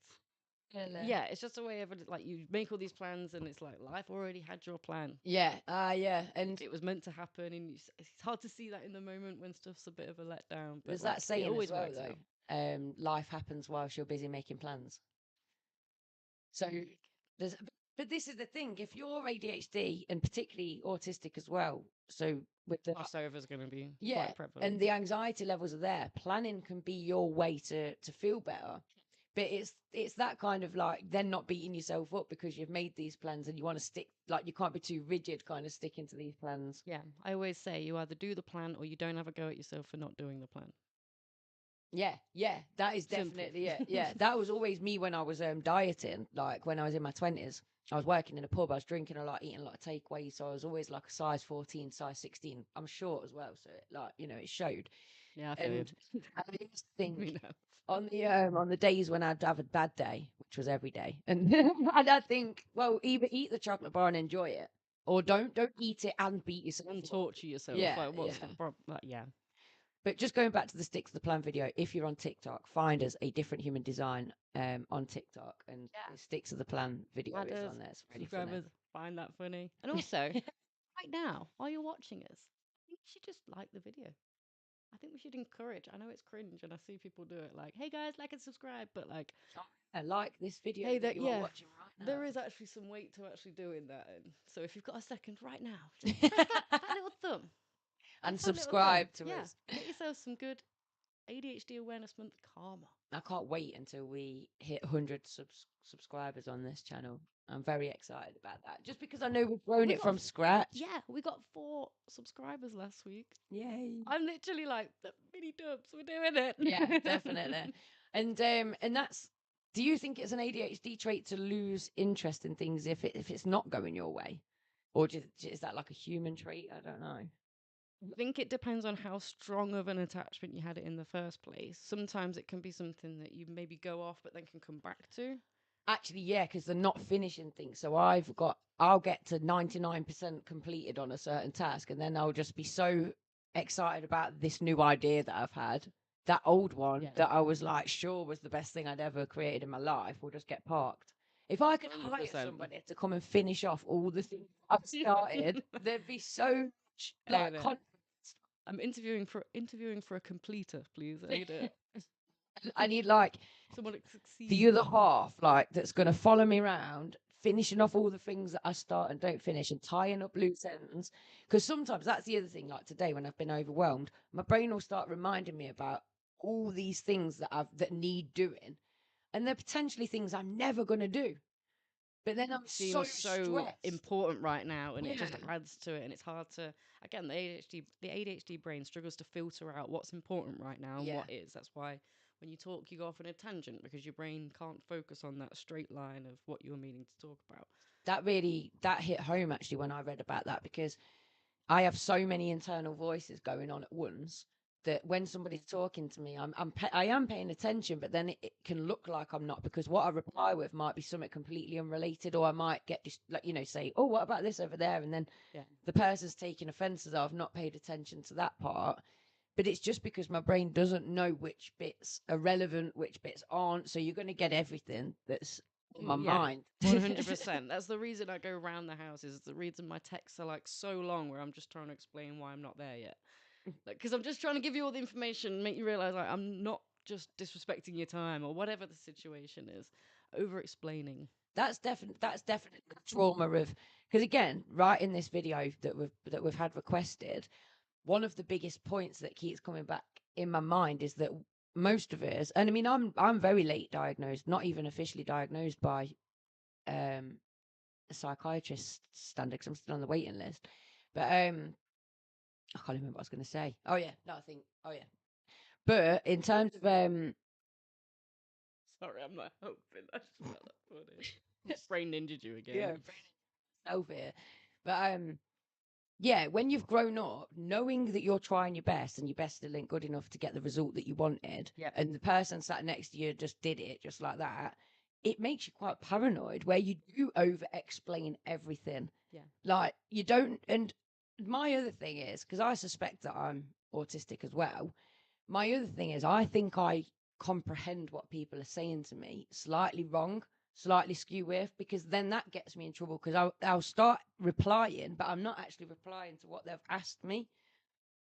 Yeah, it's just a way of like you make all these plans, and it's like life already had your plan. Yeah, and It was meant to happen, and it's hard to see that in the moment when stuff's a bit of a letdown. But there's like, that saying it always as well, works out. though. Life happens whilst you're busy making plans. So there's, but this is the thing: if you're ADHD and particularly autistic as well, so with the Crossover is going to be yeah, quite prevalent. and the anxiety levels are there. Planning can be your way to feel better, but it's that kind of like then not beating yourself up because you've made these plans and you want to stick, like you can't be too rigid, kind of sticking to these plans. Yeah, I always say you either do the plan or you don't have a go at yourself for not doing the plan. Yeah, that is Simple. definitely it. Yeah, that was always me when I was dieting. Like when I was in my 20s, I was working in a pub. I was drinking a lot, eating a lot of takeaway. So I was always like a size 14, size 16. I'm short as well, so it showed. Yeah, I feel And I used to think you know. on the days when I'd have a bad day, which was every day, and I'd think, well, either eat the chocolate bar and enjoy it, or don't eat it and beat yourself And up. torture yourself. Yeah, Like, what's yeah. the problem? Like, yeah. But just going back to the Sticks to the Plan video, if you're on TikTok, find us a different human design on TikTok, and the Sticks to the Plan video is on there. It's really funny. Subscribers find that funny. And also, right now, while you're watching us, I think you should just like the video. I think we should encourage. I know it's cringe, and I see people do it like, "Hey guys, like and subscribe," but like, I like this video hey, that you are watching right now. there is actually some weight to actually doing that. And so if you've got a second right now, just press that little thumb and Press that little subscribe thumb. to Yeah, us. get yourself some good ADHD Awareness Month karma. I can't wait until we hit 100 subscribers on this channel. I'm very excited about that. Just because I know we've grown We it got from scratch. Yeah, we got 4 subscribers last week. Yay. I'm literally like, the mini dubs, we're doing it. Yeah, definitely. And that's, do you think it's an ADHD trait to lose interest in things if it's not going your way? Or is that like a human trait? I don't know. I think it depends on how strong of an attachment you had it in the first place. Sometimes it can be something that you maybe go off but then can come back to. Actually, yeah, because they're not finishing things. So I'll get to 99% completed on a certain task, and then I'll just be so excited about this new idea that I've had. That old one that I was like sure was the best thing I'd ever created in my life will just get parked. If I could hire 100%. somebody to come and finish off all the things I've started, there'd be so much like know. confidence. I'm interviewing for a completer, please. I need it. I need like Someone that succeeds. the other half, like that's going to follow me around, finishing off all the things that I start and don't finish, and tying up loose ends. Because sometimes that's the other thing. Like today, when I've been overwhelmed, my brain will start reminding me about all these things that need doing, and they're potentially things I'm never going to do. But then I'm so stressed. important right now, and it just adds to it, and it's hard to. Again, the ADHD brain struggles to filter out what's important right now and what is. That's why when you talk, you go off on a tangent because your brain can't focus on that straight line of what you're meaning to talk about. That hit home actually when I read about that, because I have so many internal voices going on at once that when somebody's talking to me, I am paying attention, but then it can look like I'm not, because what I reply with might be something completely unrelated, or I might get just like, say, oh, what about this over there? And then the person's taking offense as I've not paid attention to that part. But it's just because my brain doesn't know which bits are relevant, which bits aren't. So you're going to get everything that's on my mind. 100%. That's the reason I go around the house. Is the reason my texts are like so long, where I'm just trying to explain why I'm not there yet. Because I'm just trying to give you all the information, make you realize like I'm not just disrespecting your time or whatever the situation is. Over explaining. That's definitely the trauma of, because again, right in this video that we've had requested, one of the biggest points that keeps coming back in my mind is that most of us, and I mean, I'm very late diagnosed, not even officially diagnosed by a psychiatrist standard, because I'm still on the waiting list. But I can't remember what I was going to say. Oh yeah, But in terms of sorry, I'm not hoping. I just felt that funny. Brain ninja you again. Yeah, over here. But yeah, when you've grown up, knowing that you're trying your best and your best still ain't good enough to get the result that you wanted, and the person sat next to you just did it just like that, it makes you quite paranoid where you do over explain everything. Yeah. Like you don't. And my other thing is, because I suspect that I'm autistic as well, my other thing is I think I comprehend what people are saying to me slightly wrong, slightly skew with, because then that gets me in trouble because I'll start replying, but I'm not actually replying to what they've asked me.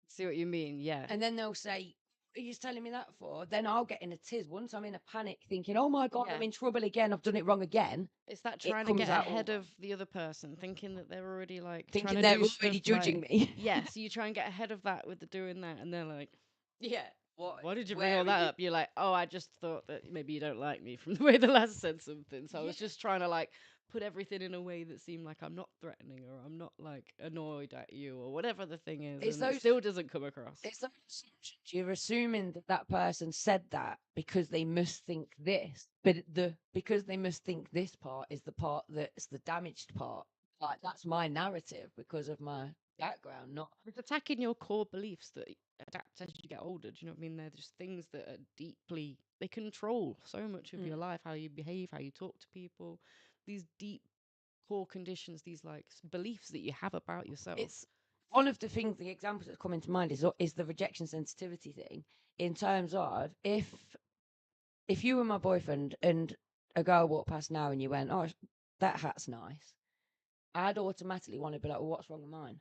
See what you mean? Yeah. And then they'll say, "Are you telling me that for?" Then I'll get in a tiz once I'm in a panic thinking, "Oh my God, Yeah. I'm in trouble again. I've done it wrong again." It's that It trying to comes get out all ahead wrong. of the other person, thinking that they're already like Thinking trying to they're do already stuff, judging like, me. yeah, so you try and get ahead of that with the doing that, and they're like, Yeah. "Why did you bring where all are that you- up?" You're like, "Oh, I just thought that maybe you don't like me from the way the last said something, so I was Yeah. just trying to like put everything in a way that seemed like I'm not threatening or I'm not like annoyed at you or whatever the thing is," It's and it those- still doesn't come across. It's those assumptions. You're assuming that that person said that because they must think this, but because they must think this part is the part that's the damaged part. Like that's my narrative because of my background, not It's attacking your core beliefs that adapt as you get older. Do you know what I mean? They're just things that are deeply, they control so much of your life, how you behave, how you talk to people, these deep core conditions, these like beliefs that you have about yourself. It's one of the things, the examples that come into mind is the rejection sensitivity thing. In terms of if you were my boyfriend and a girl walked past now and you went, "Oh, that hat's nice," I'd automatically want to be like, "Well, what's wrong with mine?"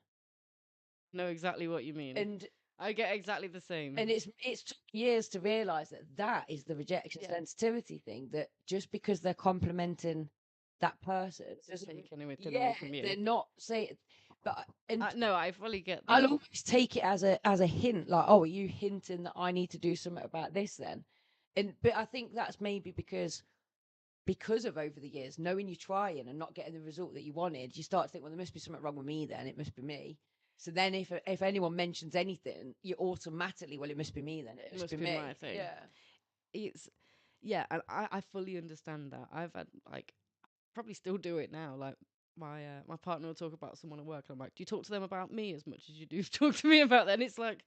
Know exactly what you mean. And I get exactly the same. and it's took years to realize that that is the rejection Yeah. sensitivity thing. That just because they're complimenting that person doesn't taking anything yeah, away from you. they're not saying. But and No, I fully get that. I'll always take it as a hint, like, "Oh, are you hinting that I need to do something about this then?" But I think that's maybe because of over the years, knowing you're trying and not getting the result that you wanted, you start to think, "Well, there must be something wrong with me then. It must be me." So then if anyone mentions anything, you automatically, "Well, it must be me then. It must be me." my thing. Yeah. It's, yeah, and I fully understand that. I've had like, probably still do it now. Like my partner will talk about someone at work, and I'm like, "Do you talk to them about me as much as you do talk to me about them?" And it's like,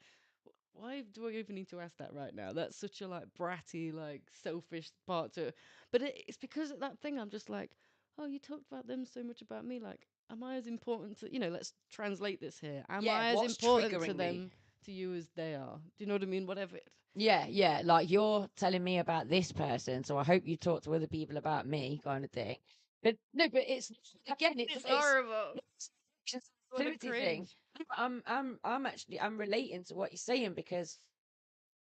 why do I even need to ask that right now? That's such a like bratty, like selfish part to it. But it's because of that thing. I'm just like, "Oh, you talked about them so much about me. Like, am I as important to, let's translate this here. Am Yeah, I as what's important to triggering me? them, to you, as they are? Do you know what I mean? Whatever. Yeah. Like you're telling me about this person, so I hope you talk to other people about me, kind of thing. But no, but it's again, It's horrible. it's a What a sensitivity thing. cringe. I'm relating to what you're saying because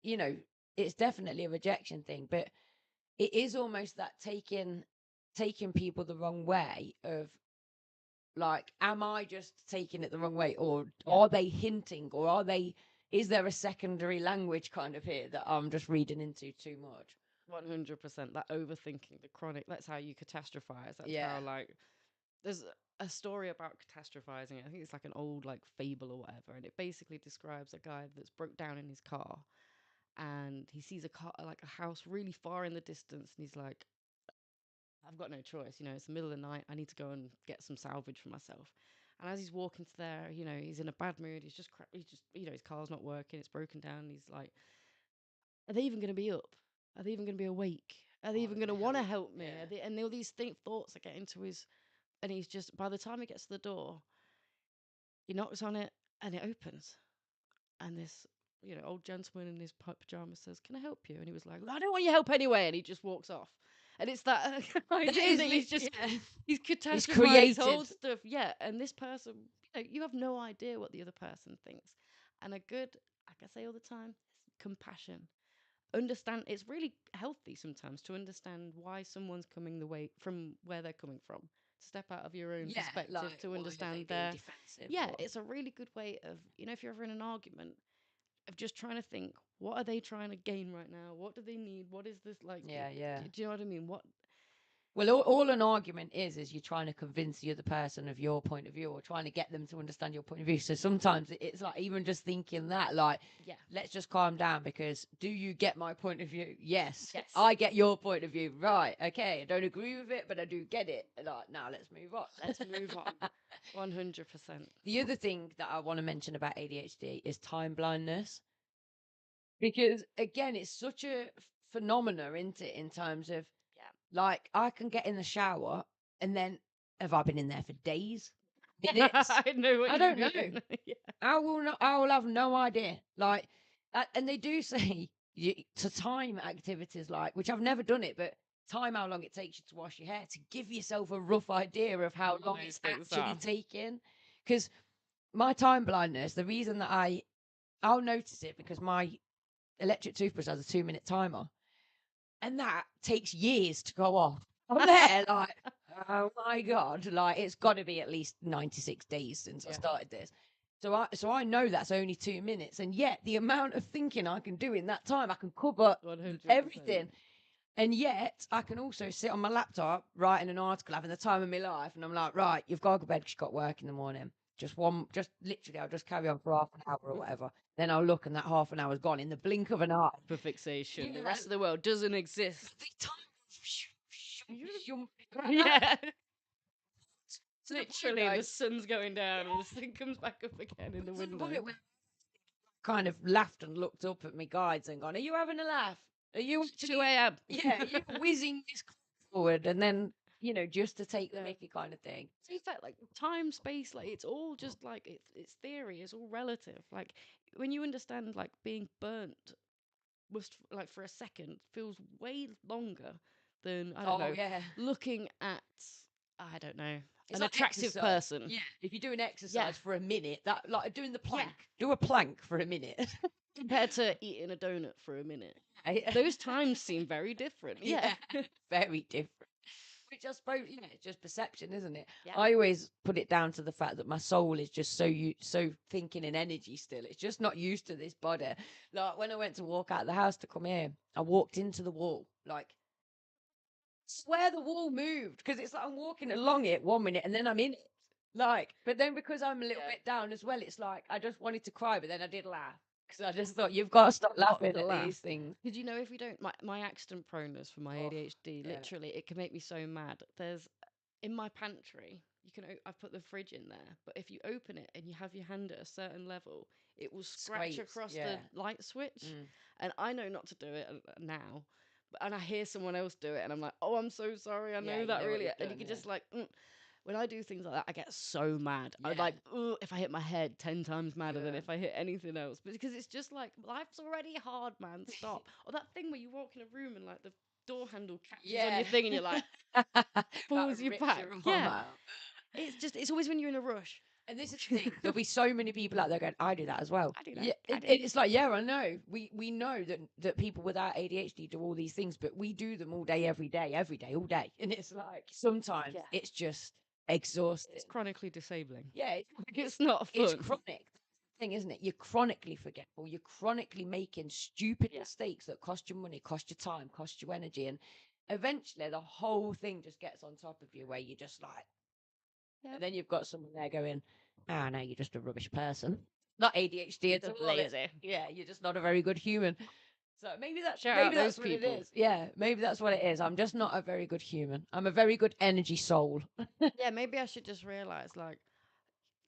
it's definitely a rejection thing, but it is almost that taking people the wrong way of like, am I just taking it the wrong way, or are they hinting, or is there a secondary language kind of here that I'm just reading into too much? 100%. That overthinking, the chronic. That's how you catastrophize. That's Yeah. how like. There's a story about catastrophizing. I think it's like an old like fable or whatever, and it basically describes a guy that's broke down in his car, and he sees a car, like a house really far in the distance, and he's like, "I've got no choice. It's the middle of the night. I need to go and get some salvage for myself." And as he's walking to there, he's in a bad mood. He's just, his car's not working. It's broken down. He's like, "Are they even going to be up? Are they even going to be awake? Are they even going to want to help me?" Yeah. And all these thoughts are getting to his, and he's just, by the time he gets to the door, he knocks on it and it opens. And this, old gentleman in his pajamas says, "Can I help you?" And he was like, "I don't want your help anyway." And he just walks off. And it's that idea that he's just, he's catastrophized his whole created. stuff. Yeah. And this person, you have no idea what the other person thinks. And a good, like I say all the time, is compassion. Understand, it's really healthy sometimes to understand why someone's coming the way from where they're coming from. Step out of your own perspective Like, to why are understand they being their, defensive? yeah, What- it's a really good way of, if you're ever in an argument, of just trying to think, what are they trying to gain right now? What do they need? What is this like? Yeah. Do you know what I mean? What? Well, all an argument is you're trying to convince the other person of your point of view, or trying to get them to understand your point of view. So sometimes it's like even just thinking that, like, Yeah. let's just calm down because do you get my point of view? Yes. Yes. I get your point of view. Right. Okay. I don't agree with it, but I do get it. Like, now let's move on. Let's move on. 100%. The other thing that I want to mention about ADHD is time blindness. Because again, it's such a phenomena, isn't it, in terms of Like, I can get in the shower and then have I been in there for days? Minutes? I know what I you don't mean. know. Yeah. I will have no idea. Like, and they do say to time activities like, which I've never done it, but time how long it takes you to wash your hair to give yourself a rough idea of how long Those it's things actually are. taking. Because my time blindness, the reason that I'll notice it because my electric toothbrush has a 2-minute timer, and that takes years to go off. I'm there like, oh my god, like it's got to be at least 96 days since I started this. So I know that's only 2 minutes, and yet the amount of thinking I can do in that time, I can cover 100%. everything. And yet I can also sit on my laptop writing an article, having the time of my life, and I'm like, right, you've got to go to bed 'cause you've got work in the morning. Just literally, I'll just carry on for half an hour or whatever. Then I'll look, and that half an hour's gone in the blink of an eye. For fixation. The Yeah. rest of the world doesn't exist. The time. Yeah. To the point, Literally, though, the sun's going down and this thing comes back up again in the to the window. point where kind of laughed and looked up at my guides and gone, "Are you having a laugh? Are you 2 a.m. Yeah, are you whizzing this forward?" And then just to take the mickey kind of thing. So it's like time, space, like it's all just like it's theory, it's all relative. Like when you understand like being burnt was like for a second feels way longer than I don't know yeah. looking at I don't know It's an like attractive exercise. person. Yeah, if you do an exercise Yeah. for a minute, that like doing the plank, Yeah. do a plank for a minute. Compared to eating a donut for a minute. Those Those times seem very different. Yeah. very different. Which I suppose, it's just perception, isn't it? Yeah. I always put it down to the fact that my soul is just so thinking and energy still. It's just not used to this body. Like when I went to walk out of the house to come here, I walked into the wall. Like, swear the wall moved because it's like I'm walking along it 1 minute and then I'm in it. Like, but then because I'm a little bit down as well, it's like I just wanted to cry, but then I did laugh because I just thought you've got to stop laughing to at laugh. these things. Did you know if we don't, my accident proneness for my ADHD, literally, it can make me so mad. There's in my pantry, I've put the fridge in there, but if you open it and you have your hand at a certain level, it will scratch Scrapes, across yeah. the light switch. And I know not to do it now, and I hear someone else do it, and I'm like, oh, I'm so sorry. I know you that know what really, you've and you done, can yeah. just like. When I do things like that, I get so mad. I'm Yeah. like, "Ugh," if I hit my head 10 times madder than Yeah. if I hit anything else. Because it's just like, life's already hard, man. Stop. Or that thing where you walk in a room and like the door handle catches on your thing and you're like, pulls you back. Yeah. It's always when you're in a rush. And this is the thing. There'll be so many people out there going, I do that as well. I do that. Yeah, I do. it's like, yeah, I know. We know that people without ADHD do all these things, but we do them all day, every day, all day. And it's like sometimes it's just exhausting. It's chronically disabling. Yeah, It's not fun. it's chronic thing, isn't it? You're chronically forgetful. You're chronically making stupid mistakes that cost you money, cost you time, cost you energy, and eventually the whole thing just gets on top of you, where you're just like. Yep. And then you've got someone there going, no, you're just a rubbish person. Not ADHD at all. Lazy. Yeah, you're just not a very good human. So maybe that's Shout out that's those what people. it is. Yeah, maybe that's what it is. I'm just not a very good human. I'm a very good energy soul. Yeah, maybe I should just realize, like,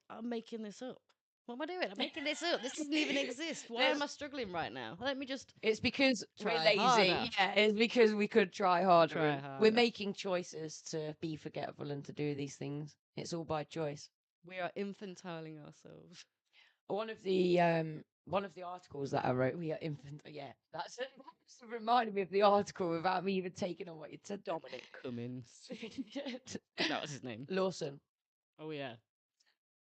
I'm making this up. What am I doing? I'm making this up. This doesn't even exist. Why am I struggling right now? Let me just. It's because we're Try lazy. harder. Yeah, it's because we could try harder. Try and We're harder. making choices to be forgetful and to do these things. It's all by choice. We are infantiling ourselves. One of the articles that I wrote, we are infant. Yeah, that's reminded me of the article without me even taking on what you said. Dominic Cummins. That was his name. Lawson. Oh, yeah.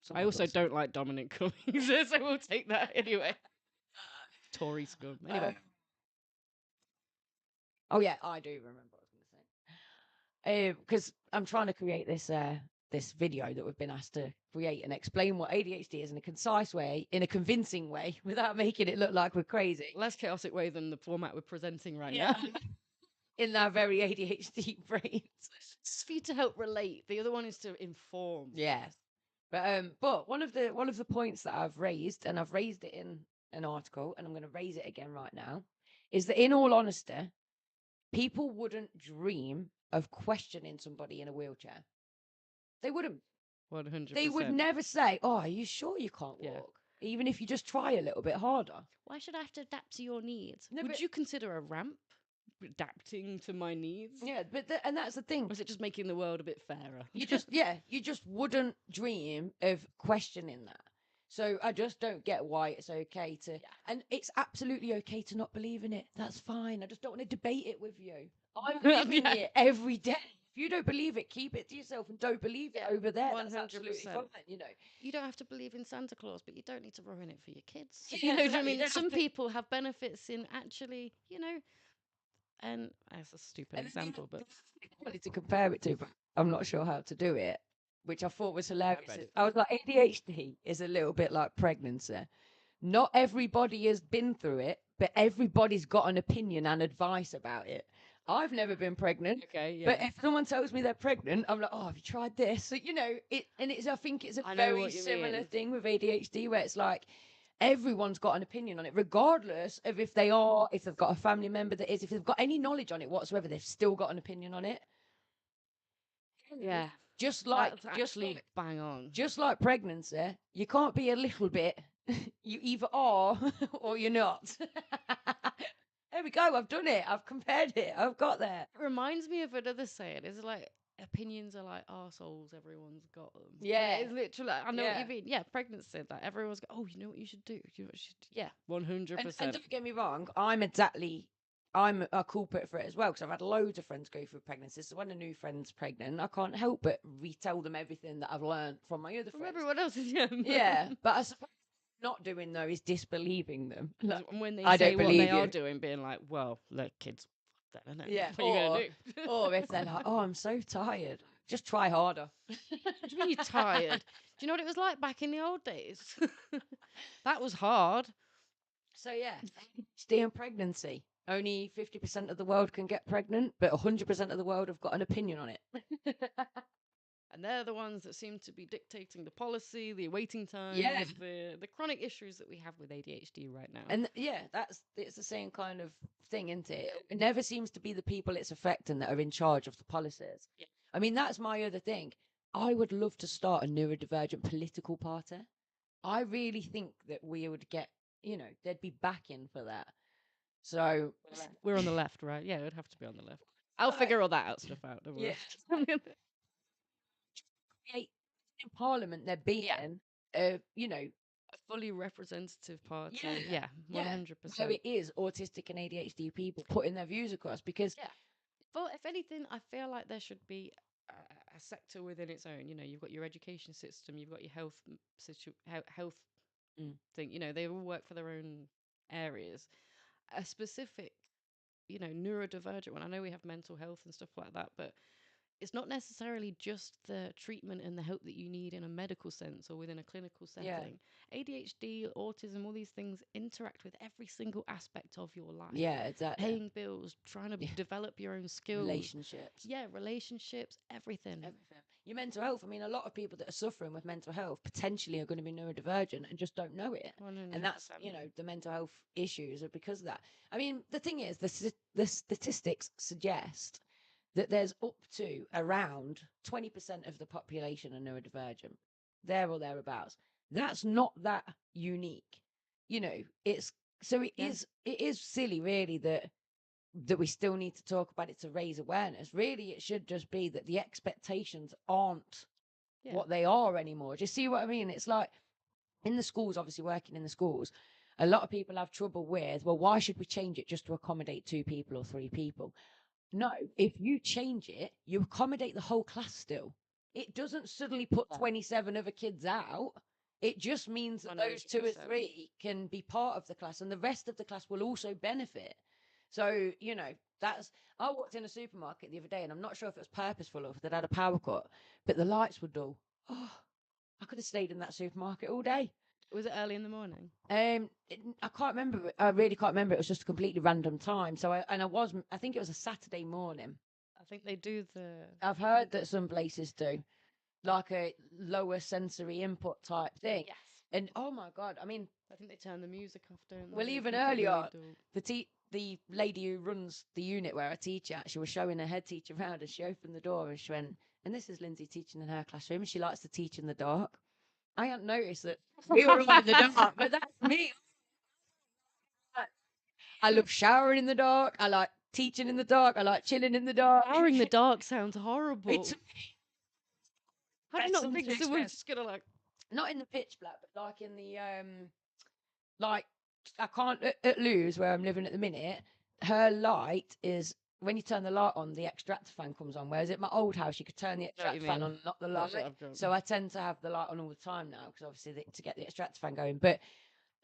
Someone I also Lawson. don't like Dominic Cummings, so we'll take that anyway. Tory scum. Anyway. Oh yeah, I do remember what I was going to say. Because I'm trying to create this video that we've been asked to create and explain what ADHD is in a concise way, in a convincing way, without making it look like we're crazy. Less chaotic way than the format we're presenting right now. In our very ADHD brains. It's for you to help relate. The other one is to inform. Yes. But one of the points that I've raised, and I've raised it in an article, and I'm going to raise it again right now, is that in all honesty, people wouldn't dream of questioning somebody in a wheelchair. They wouldn't. 100%. They would never say, "Oh, are you sure you can't walk?" Even if you just try a little bit harder. Why should I have to adapt to your needs? No, Would but- you consider a ramp adapting to my needs? Yeah, but and that's the thing. Or is it just making the world a bit fairer? You just wouldn't dream of questioning that. So I just don't get why it's okay to, and it's absolutely okay to not believe in it. That's fine. I just don't want to debate it with you. I'm living it every day. If you don't believe it, keep it to yourself and don't believe it over there. 100%. That's absolutely fine. You know, you don't have to believe in Santa Claus, but you don't need to ruin it for your kids. Yeah, you know exactly. what I mean? Some people have benefits in actually, and that's a stupid example, but I wanted to compare it to, but I'm not sure how to do it, which I thought was hilarious. I was like, ADHD is a little bit like pregnancy. Not everybody has been through it, but everybody's got an opinion and advice about it. I've never been pregnant, but if someone tells me they're pregnant, I'm like, oh, have you tried this? So, I think it's a very similar thing with ADHD, where it's like everyone's got an opinion on it, regardless of if they've got a family member that is, if they've got any knowledge on it whatsoever, they've still got an opinion on it. Yeah. Just like bang on. Just like pregnancy, you can't be a little bit. You either are or you're not. There we go. I've done it. I've compared it. I've got there. It reminds me of another saying. It's like opinions are like arseholes. Everyone's got them. Yeah. It's literally. I know what you mean. Yeah, pregnancy. Like everyone's got. Oh, you know what you should do. You know what you should do. Yeah, 100%. And don't get me wrong. I'm a culprit for it as well, because I've had loads of friends go through pregnancies. So when a new friend's pregnant, I can't help but retell them everything that I've learned from my other friends. Everyone else's, yeah. But I suppose not doing though is disbelieving them. Like, when they say what they are doing, being like, well, look, kids, that, isn't it? Yeah. What are you going to do? Or if they're like, oh, I'm so tired, just try harder. What do you mean you're tired? Do you know what it was like back in the old days? That was hard. So yeah, ADHD and pregnancy. Only 50% of the world can get pregnant, but 100% of the world have got an opinion on it. And they're the ones that seem to be dictating the policy, the waiting times, the chronic issues that we have with ADHD right now. And it's the same kind of thing, isn't it? It never seems to be the people it's affecting that are in charge of the policies. Yeah. I mean, that's my other thing. I would love to start a neurodivergent political party. I really think that we would get, there'd be backing for that. So we're on the left, right? Yeah, it would have to be on the left. I'll figure all that stuff out. Don't worry. In Parliament, there being, a fully representative party. Yeah, 100%. So it is autistic and ADHD people putting their views across, because. Yeah. But if anything, I feel like there should be a sector within its own. You've got your education system, you've got your health thing. They all work for their own areas. A specific, neurodivergent one. I know we have mental health and stuff like that, but it's not necessarily just the treatment and the help that you need in a medical sense or within a clinical setting. ADHD, autism, all these things interact with every single aspect of your life. Yeah, exactly. Paying bills, trying to develop your own skills. Relationships. Yeah, relationships, everything. Your mental health. I mean, a lot of people that are suffering with mental health potentially are going to be neurodivergent and just don't know it. 100%. And that's, the mental health issues are because of that. I mean, the thing is, the statistics suggest that there's up to around 20% of the population are neurodivergent, there or thereabouts. That's not that unique. It is silly, really, that we still need to talk about it to raise awareness. Really, it should just be that the expectations aren't what they are anymore. Do you see what I mean? It's like in the schools, obviously working in the schools, a lot of people have trouble with, well, why should we change it just to accommodate 2 people or 3 people? No, if you change it, you accommodate the whole class still. It doesn't suddenly put 27 other kids out. It just means that 100%. Those 2 or 3 can be part of the class, and the rest of the class will also benefit. So, I walked in a supermarket the other day, and I'm not sure if it was purposeful or if they'd had a power cut, but the lights were dull. Oh, I could have stayed in that supermarket all day. Was it early in the morning? I can't remember. I really can't remember. It was just a completely random time. So I think it was a Saturday morning. I think they do I've heard that some places do, like a lower sensory input type thing. Yes. And oh my God, I mean, I think they turn the music off, don't they? Well, even earlier, the lady who runs the unit where I teach at, she was showing her head teacher around, and she opened the door and she went, and this is Lindsay teaching in her classroom, and she likes to teach in the dark. I hadn't noticed that we were all in the dark, but that's me. I love showering in the dark. I like teaching in the dark. I like chilling in the dark. Powering in the dark sounds horrible. It's How do you best not think something someone's express. just gonna like? Not in the pitch black, but like in the like I can't at Lou's where I'm living at the minute. Her light is when you turn the light on, the extractor fan comes on. Whereas at my old house, you could turn the Know what you extractor fan mean. on, not the That's what light. I've done. So I tend to have the light on all the time now because obviously to get the extractor fan going. But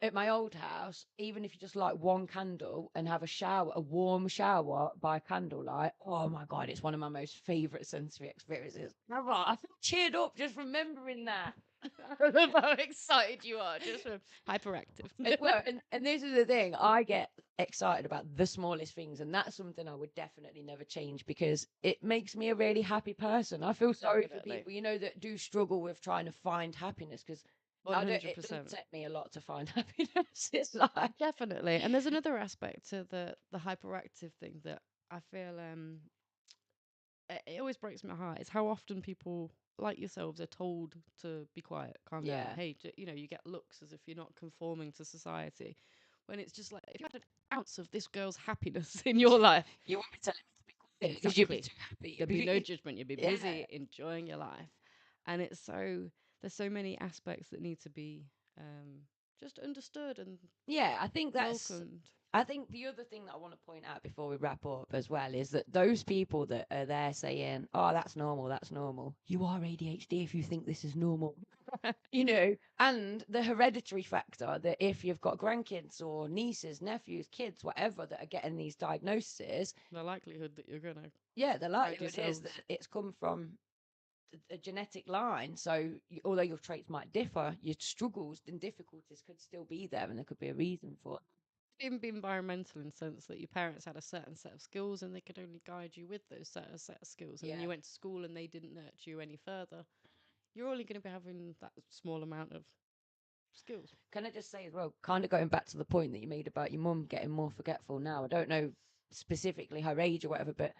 at my old house, even if you just light one candle and have a shower, a warm shower by candlelight, oh my God, it's one of my most favourite sensory experiences. I feel cheered up just remembering that. I love how excited you are, just hyperactive. And this is the thing, I get excited about the smallest things, and that's something I would definitely never change because it makes me a really happy person. I feel sorry for Definitely. people, that do struggle with trying to find happiness because it doesn't 100%. take me a lot to find happiness. It's like Definitely. And there's another aspect to the hyperactive thing that I feel it always breaks my heart. Is how often people like yourselves are told to be quiet, calm down. Yeah. Hey, you get looks as if you're not conforming to society. When it's just like if you had an ounce of this girl's happiness in your life, you won't be telling me to be quiet because you'd be Exactly. too happy. there'd be no judgment. You'd be Yeah. busy enjoying your life, and there's so many aspects that need to be just understood and Yeah, I think that's. welcomed. I think the other thing that I want to point out before we wrap up as well is that those people that are there saying, "Oh, that's normal," you are ADHD if you think this is normal, and the hereditary factor that if you've got grandkids or nieces, nephews, kids, whatever that are getting these diagnoses, The likelihood that you're gonna the likelihood is yourselves. that it's come from a genetic line. So although your traits might differ, your struggles and difficulties could still be there, and there could be a reason for it. Even be environmental in the sense that your parents had a certain set of skills and they could only guide you with those set of skills. And then you Yeah. went to school and they didn't nurture you any further. You're only going to be having that small amount of skills. Can I just say as well, kind of going back to the point that you made about your mum getting more forgetful now? I don't know specifically her age or whatever, but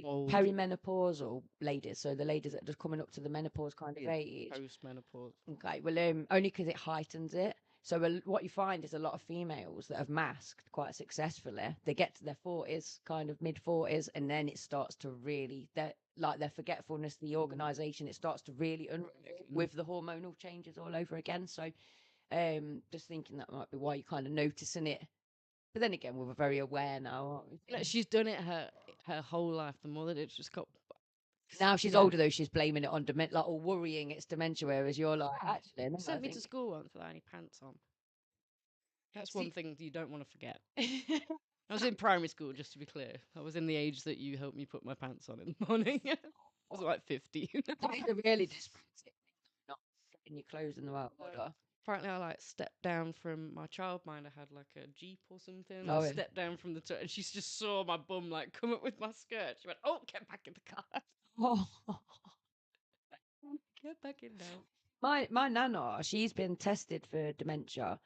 Old. perimenopausal ladies, so the ladies that are just coming up to the menopause kind of age. Post-menopause. Okay, well, only because it heightens it. So what you find is a lot of females that have masked quite successfully. They get to their 40s, kind of mid-40s, and then it starts to really, their forgetfulness, the organisation, it starts to really with the hormonal changes all over again. So just thinking that might be why you're kind of noticing it. But then again, we're very aware now, aren't we? She's done it her whole life. The more that it's just got. Now she's Yeah. older though, she's blaming it on dementia, or worrying it's dementia, whereas you're like, actually, no, Sent I me to think- school once without any pants on. That's See- one thing you don't want to forget. I was in primary school, just to be clear. I was in the age that you helped me put my pants on in the morning. I was like 15. That is a really dyspraxic thing, not getting your clothes in the right order. Apparently, I stepped down from my childminder. I had like a Jeep or something. Oh, I yeah. stepped down from the and she just saw my bum come up with my skirt. She went, "Oh, get back in the car. Oh. Get back in now." My nana, she's been tested for dementia,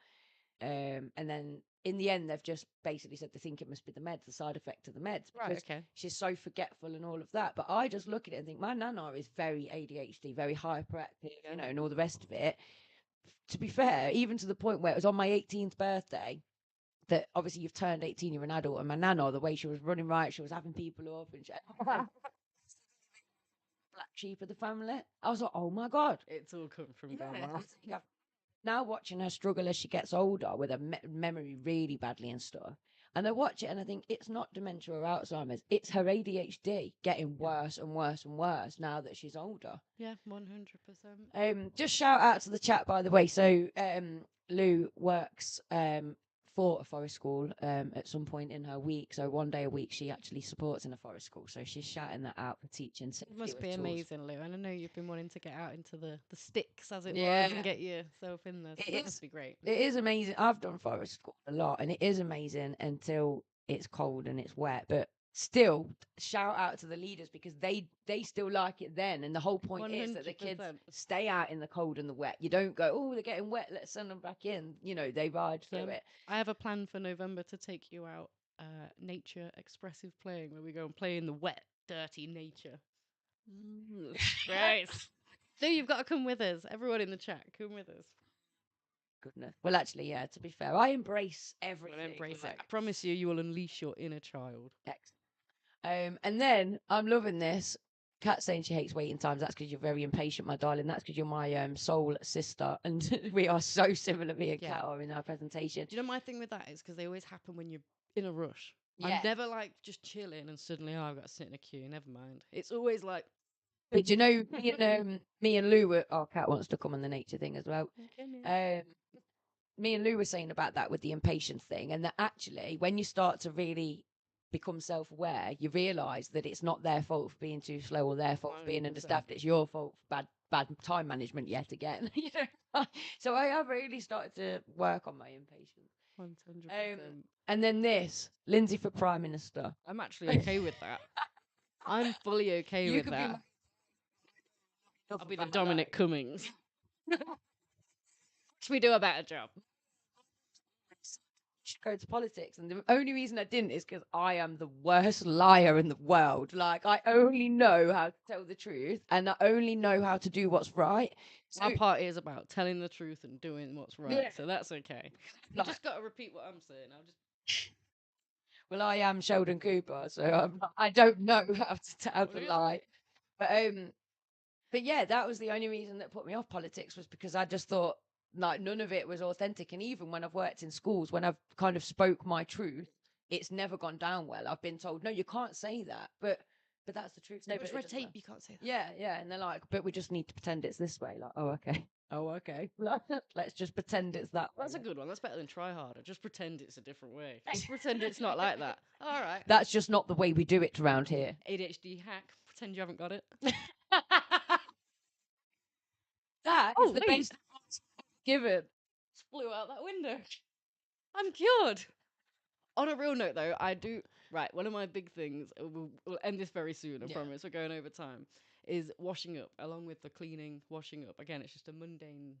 and then in the end they've just basically said they think it must be the meds, the side effect of the meds, Right. because Okay. she's so forgetful and all of that. But I just look at it and think my nana is very ADHD, very hyperactive, and all the rest of it. To be fair, even to the point where it was on my 18th birthday that obviously you've turned 18, you're an adult, and my nana, the way she was running right, she was having people up and black sheep of the family. I was like, oh my God. It's all come from Yeah, grandma. now watching her struggle as she gets older with her memory really badly and stuff, and I watch it and I think it's not dementia or Alzheimer's, it's her ADHD getting worse and worse and worse now that she's older. Yeah, 100%. Just shout out to the chat, by the way. So Lou works for a forest school at some point in her week. So one day a week she actually supports in a forest school. So she's shouting that out for teaching. It safety must with be tools. amazing, Lou. And I know you've been wanting to get out into the sticks, as it Yeah. was, and get yourself in there. So that must be great. It is amazing. I've done forest school a lot, and it is amazing until it's cold and it's wet. But still, shout out to the leaders because they still like it then. And the whole point is that the kids 100%. stay out in the cold and the wet. You don't go, oh, they're getting wet, let's send them back in. They ride through it. I have a plan for November to take you out nature expressive playing, where we go and play in the wet, dirty nature. Great. So you've got to come with us. Everyone in the chat, come with us. goodness. Well, actually, yeah. To be fair, I embrace everything. Embrace it. like, I promise you, you will unleash your inner child. And then I'm loving this. Kat saying she hates waiting times. That's because you're very impatient, my darling. That's because you're my soul sister, and we are so similar. Me and Yeah. Kat are in our presentation. Do you know my thing with that is because they always happen when you're in a rush. Yeah. I'm never like just chilling and suddenly I've got to sit in a queue. Never mind. It's always like. But you know, me and Lou were. Oh, Kat wants to come on the nature thing as well. Me and Lou were saying about that with the impatience thing, and that actually, when you start to really become self-aware, you realise that it's not their fault for being too slow or their fault for being 100%. understaffed. It's your fault for bad time management yet again. You know? So I have really started to work on my impatience. 100%. And then this, Lindsay for Prime Minister. I'm actually okay with that. I'm fully okay with that. I'll be the Dominic Cummings. Should we do a better job? Should go to politics, and the only reason I didn't is because I am the worst liar in the world. Like, I only know how to tell the truth, and I only know how to do what's right. So, Our party is about telling the truth and doing what's right, Yeah. so that's okay. You Like- just got to repeat what I'm saying. I'll just. well, I am Sheldon Cooper, so I don't know how to lie. But yeah, that was the only reason that put me off politics, was because I just thought like none of it was authentic. And even when I've worked in schools, when I've kind of spoke my truth, it's never gone down well. I've been told, no, you can't say that, but that's the truth. No, Much but it red doesn't tape, matter. you can't say that. Yeah, and they're like, but we just need to pretend it's this way. Like, oh, okay. Let's just pretend it's that way. That's a good one. That's better than try harder. Just pretend it's a different way. Just pretend it's not like that. All right. That's just not the way we do it around here. ADHD hack. Pretend you haven't got it. That is the best given. Just flew out that window. I'm cured. On a real note, though, I do. Right, one of my big things, we'll end this very soon, I promise, we're going over time, is washing up, along with the cleaning, washing up. Again, it's just a mundane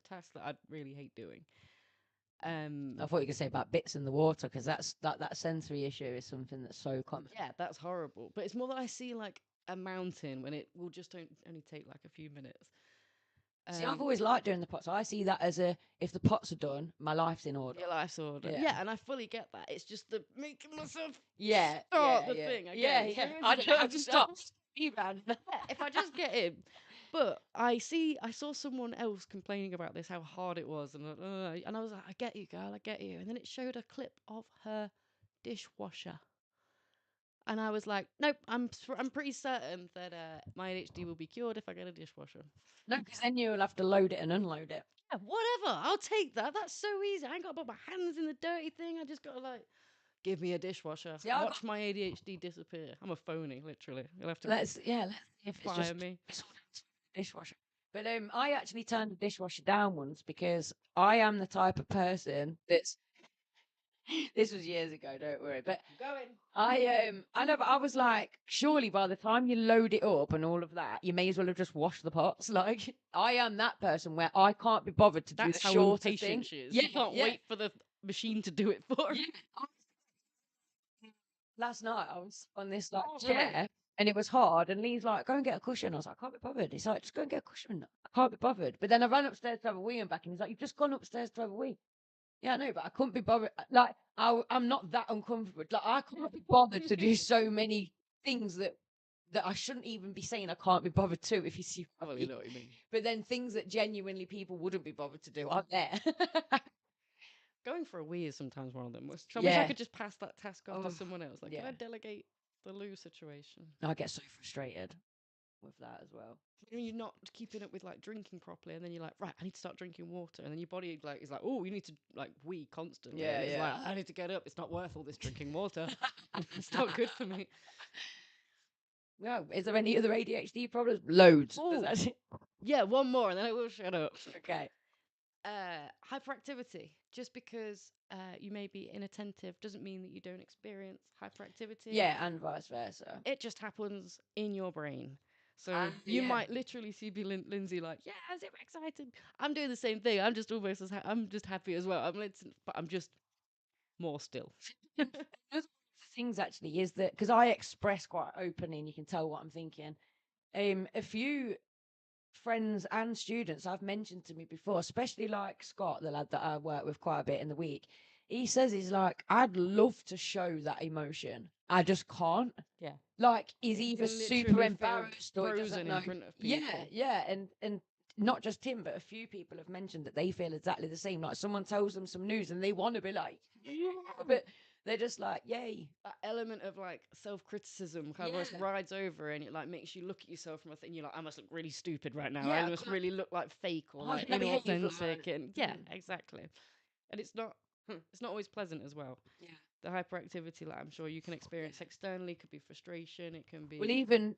task that I really hate doing. I thought you were going to say about bits in the water, because that sensory issue is something that's so common. Yeah, that's horrible. But it's more that I see like a mountain when it will just only take like a few minutes. See, I've always liked doing the pots. I see that as if the pots are done, my life's in order. Your life's order. Yeah, and I fully get that. It's just the making myself start the thing. I I don't have to stop. If I just get in. But I saw someone else complaining about this, how hard it was, and I was like, I get you, girl, I get you. And then it showed a clip of her dishwasher. And I was like, nope, I'm pretty certain that my ADHD will be cured if I get a dishwasher. No, because then you'll have to load it and unload it. Yeah, whatever. I'll take that. That's so easy. I ain't got to put my hands in the dirty thing. I just got to like, give me a dishwasher. See, watch my ADHD disappear. I'm a phony, literally. You'll have to let's see if it's fire just me. dishwasher. But I actually turned the dishwasher down once because I am the type of person that's. This was years ago, don't worry. But I know, but I was like, surely by the time you load it up and all of that, you may as well have just washed the pots. Like, I am that person where I can't be bothered to do the shorter thing. Impatient she is. You can't wait for the machine to do it for you. Last night I was on this like chair and it was hard, and Lee's like, go and get a cushion. I was like, I can't be bothered. He's like, just go and get a cushion. I can't be bothered. But then I ran upstairs to have a wee and back, and he's like, you've just gone upstairs to have a wee. Yeah, I know, but I couldn't be bothered. Like, I'm not that uncomfortable. Like, I can't be bothered to do so many things that I shouldn't even be saying I can't be bothered to, if you see what I mean. You know what you mean. But then things that genuinely people wouldn't be bothered to do aren't there. Going for a wee is sometimes one of them. I wish I could just pass that task off to someone else. Like, can I delegate the loo situation? I get so frustrated with that as well. You're not keeping up with like drinking properly, and then you're like, right, I need to start drinking water, and then your body like is like, oh, you need to like wee constantly. Yeah, it's like, I need to get up. It's not worth all this drinking water. It's not good for me. No, is there any other ADHD problems? Loads. Yeah, one more, and then I will shut up. Okay. Hyperactivity. Just because you may be inattentive doesn't mean that you don't experience hyperactivity. Yeah, and vice versa. It just happens in your brain. So you might literally see Lindsay like, yeah, I'm super excited. I'm doing the same thing. I'm just almost as I'm just happy as well. But I'm just more still. Things actually is that because I express quite openly, and you can tell what I'm thinking. friends and students have mentioned to me before, especially like Scott, the lad that I work with quite a bit in the week. He says he's like, I'd love to show that emotion. I just can't. Yeah. Like, he's You either can super literally feel embarrassed or he doesn't frozen know. in front of people. Yeah, and not just him, but a few people have mentioned that they feel exactly the same. Like, someone tells them some news and they want to be like, yeah, but they're just like, yay. That element of like self-criticism kind of just Yeah. rides over, and it like makes you look at yourself from a thing. You're like, I must look really stupid right now. Yeah, I must but- really look like fake or Oh, like let me behave inauthentic, like- and yeah, Mm. exactly. And it's not always pleasant as well. Yeah. The hyperactivity, like I'm sure you can experience externally, could be frustration. It can be Well, even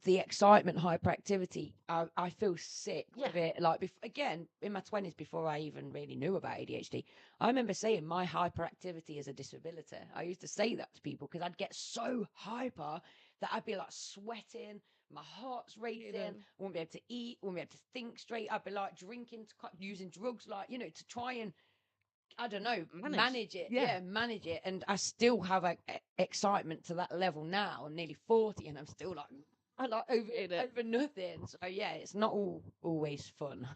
the excitement, hyperactivity, I feel sick with it. Like, again, in my 20s, before I even really knew about ADHD, I remember saying my hyperactivity is a disability. I used to say that to people because I'd get so hyper that I'd be like sweating, my heart's racing, I wouldn't be able to eat, wouldn't be able to think straight. I'd be like drinking, using drugs, like, to try and, I don't know, manage it. Yeah. Manage it. And I still have excitement to that level now. I'm nearly 40 and I'm still like, I like over nothing. So yeah, it's not always fun.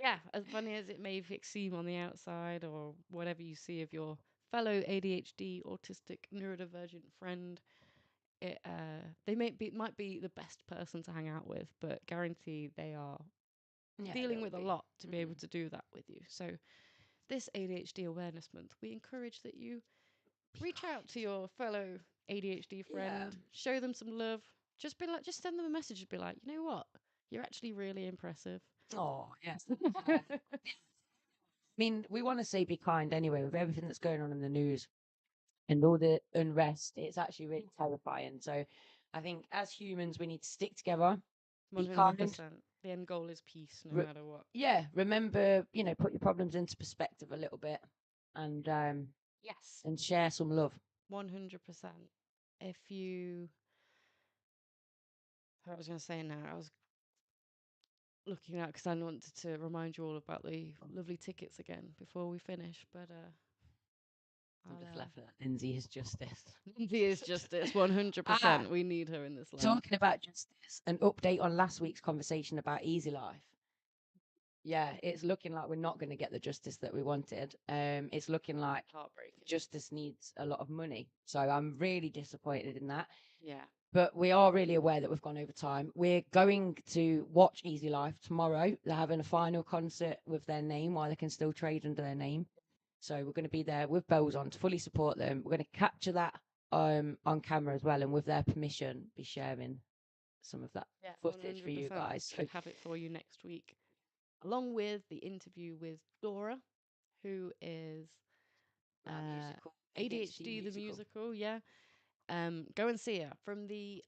yeah, as funny as it may seem on the outside, or whatever you see of your fellow ADHD, autistic, neurodivergent friend, it might be the best person to hang out with, but guarantee they are dealing with a lot to be able to do that with you. So this ADHD Awareness Month, we encourage that you reach out to your fellow ADHD friend, show them some love. Just send them a message and be like, you know what? You're actually really impressive. Oh, yes. I mean, we want to say be kind anyway with everything that's going on in the news and all the unrest. It's actually really terrifying. So I think as humans, we need to stick together. Be 100%. kind. The end goal is peace, no matter what. Yeah, remember, put your problems into perspective a little bit and Yes. and share some love. 100%. If you... I was going to say now, I was looking out because I wanted to remind you all about the lovely tickets again before we finish, but I'll just left that. Lindsay is justice. Lindsay is justice, 100%. We need her in this life. Talking about justice, an update on last week's conversation about Easy Life. Yeah, it's looking like we're not going to get the justice that we wanted. It's looking like Heartbreaking. justice needs a lot of money. So I'm really disappointed in that. Yeah. But we are really aware that we've gone over time. We're going to watch Easy Life tomorrow. They're having a final concert with their name while they can still trade under their name. So we're going to be there with bells on to fully support them. We're going to capture that on camera as well, and with their permission, be sharing some of that footage for you guys. Should have it for you next week, along with the interview with Dora, who is ADHD the musical. Yeah. Go and see her from the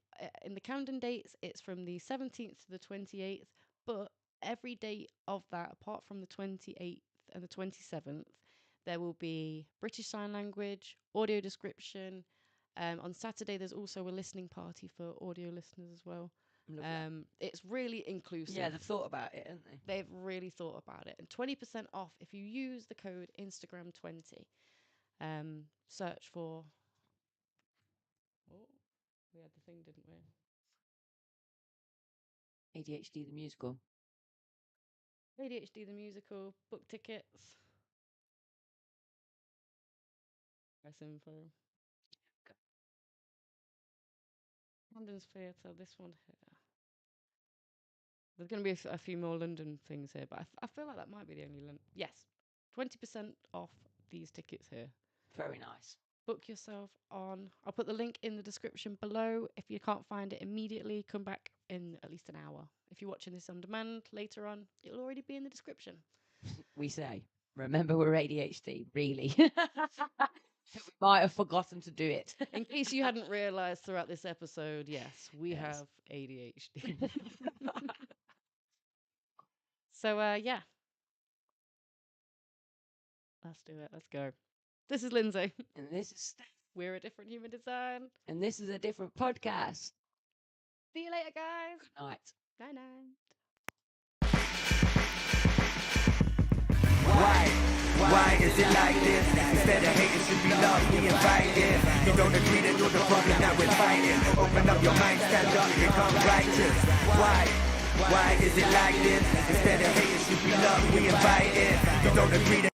in the Camden dates. It's from the 17th to the 28th, but every date of that, apart from the 28th and the 27th, there will be British Sign Language, audio description. On Saturday, there's also a listening party for audio listeners as well. It's really inclusive. Yeah, they've thought about it, haven't they? They've really thought about it. And 20% off if you use the code Instagram20. Search for... Oh, we had the thing, didn't we? ADHD the musical. ADHD the musical, book tickets. Press info. London's Theatre, this one here. There's going to be a few more London things here, but I feel like that might be the only London. Yes, 20% off these tickets here. Very nice. Book yourself on. I'll put the link in the description below. If you can't find it immediately, come back in at least an hour. If you're watching this on demand later on, it'll already be in the description. We say, remember we're ADHD, really. We might have forgotten to do it. In case you hadn't realised throughout this episode, yes, we have ADHD. So, yeah. Let's do it. Let's go. This is Lindsay. And this is Steph. We're a different human design. And this is a different podcast. See you later, guys. Good night. Night night. Why is it like this? Instead of hate, it should be love, we invited. You don't agree, then you're the problem that we're fighting. Open up your mind, stand up, become righteous. Why is it like this? Instead of hating, should be love, we invite it. You don't agree, then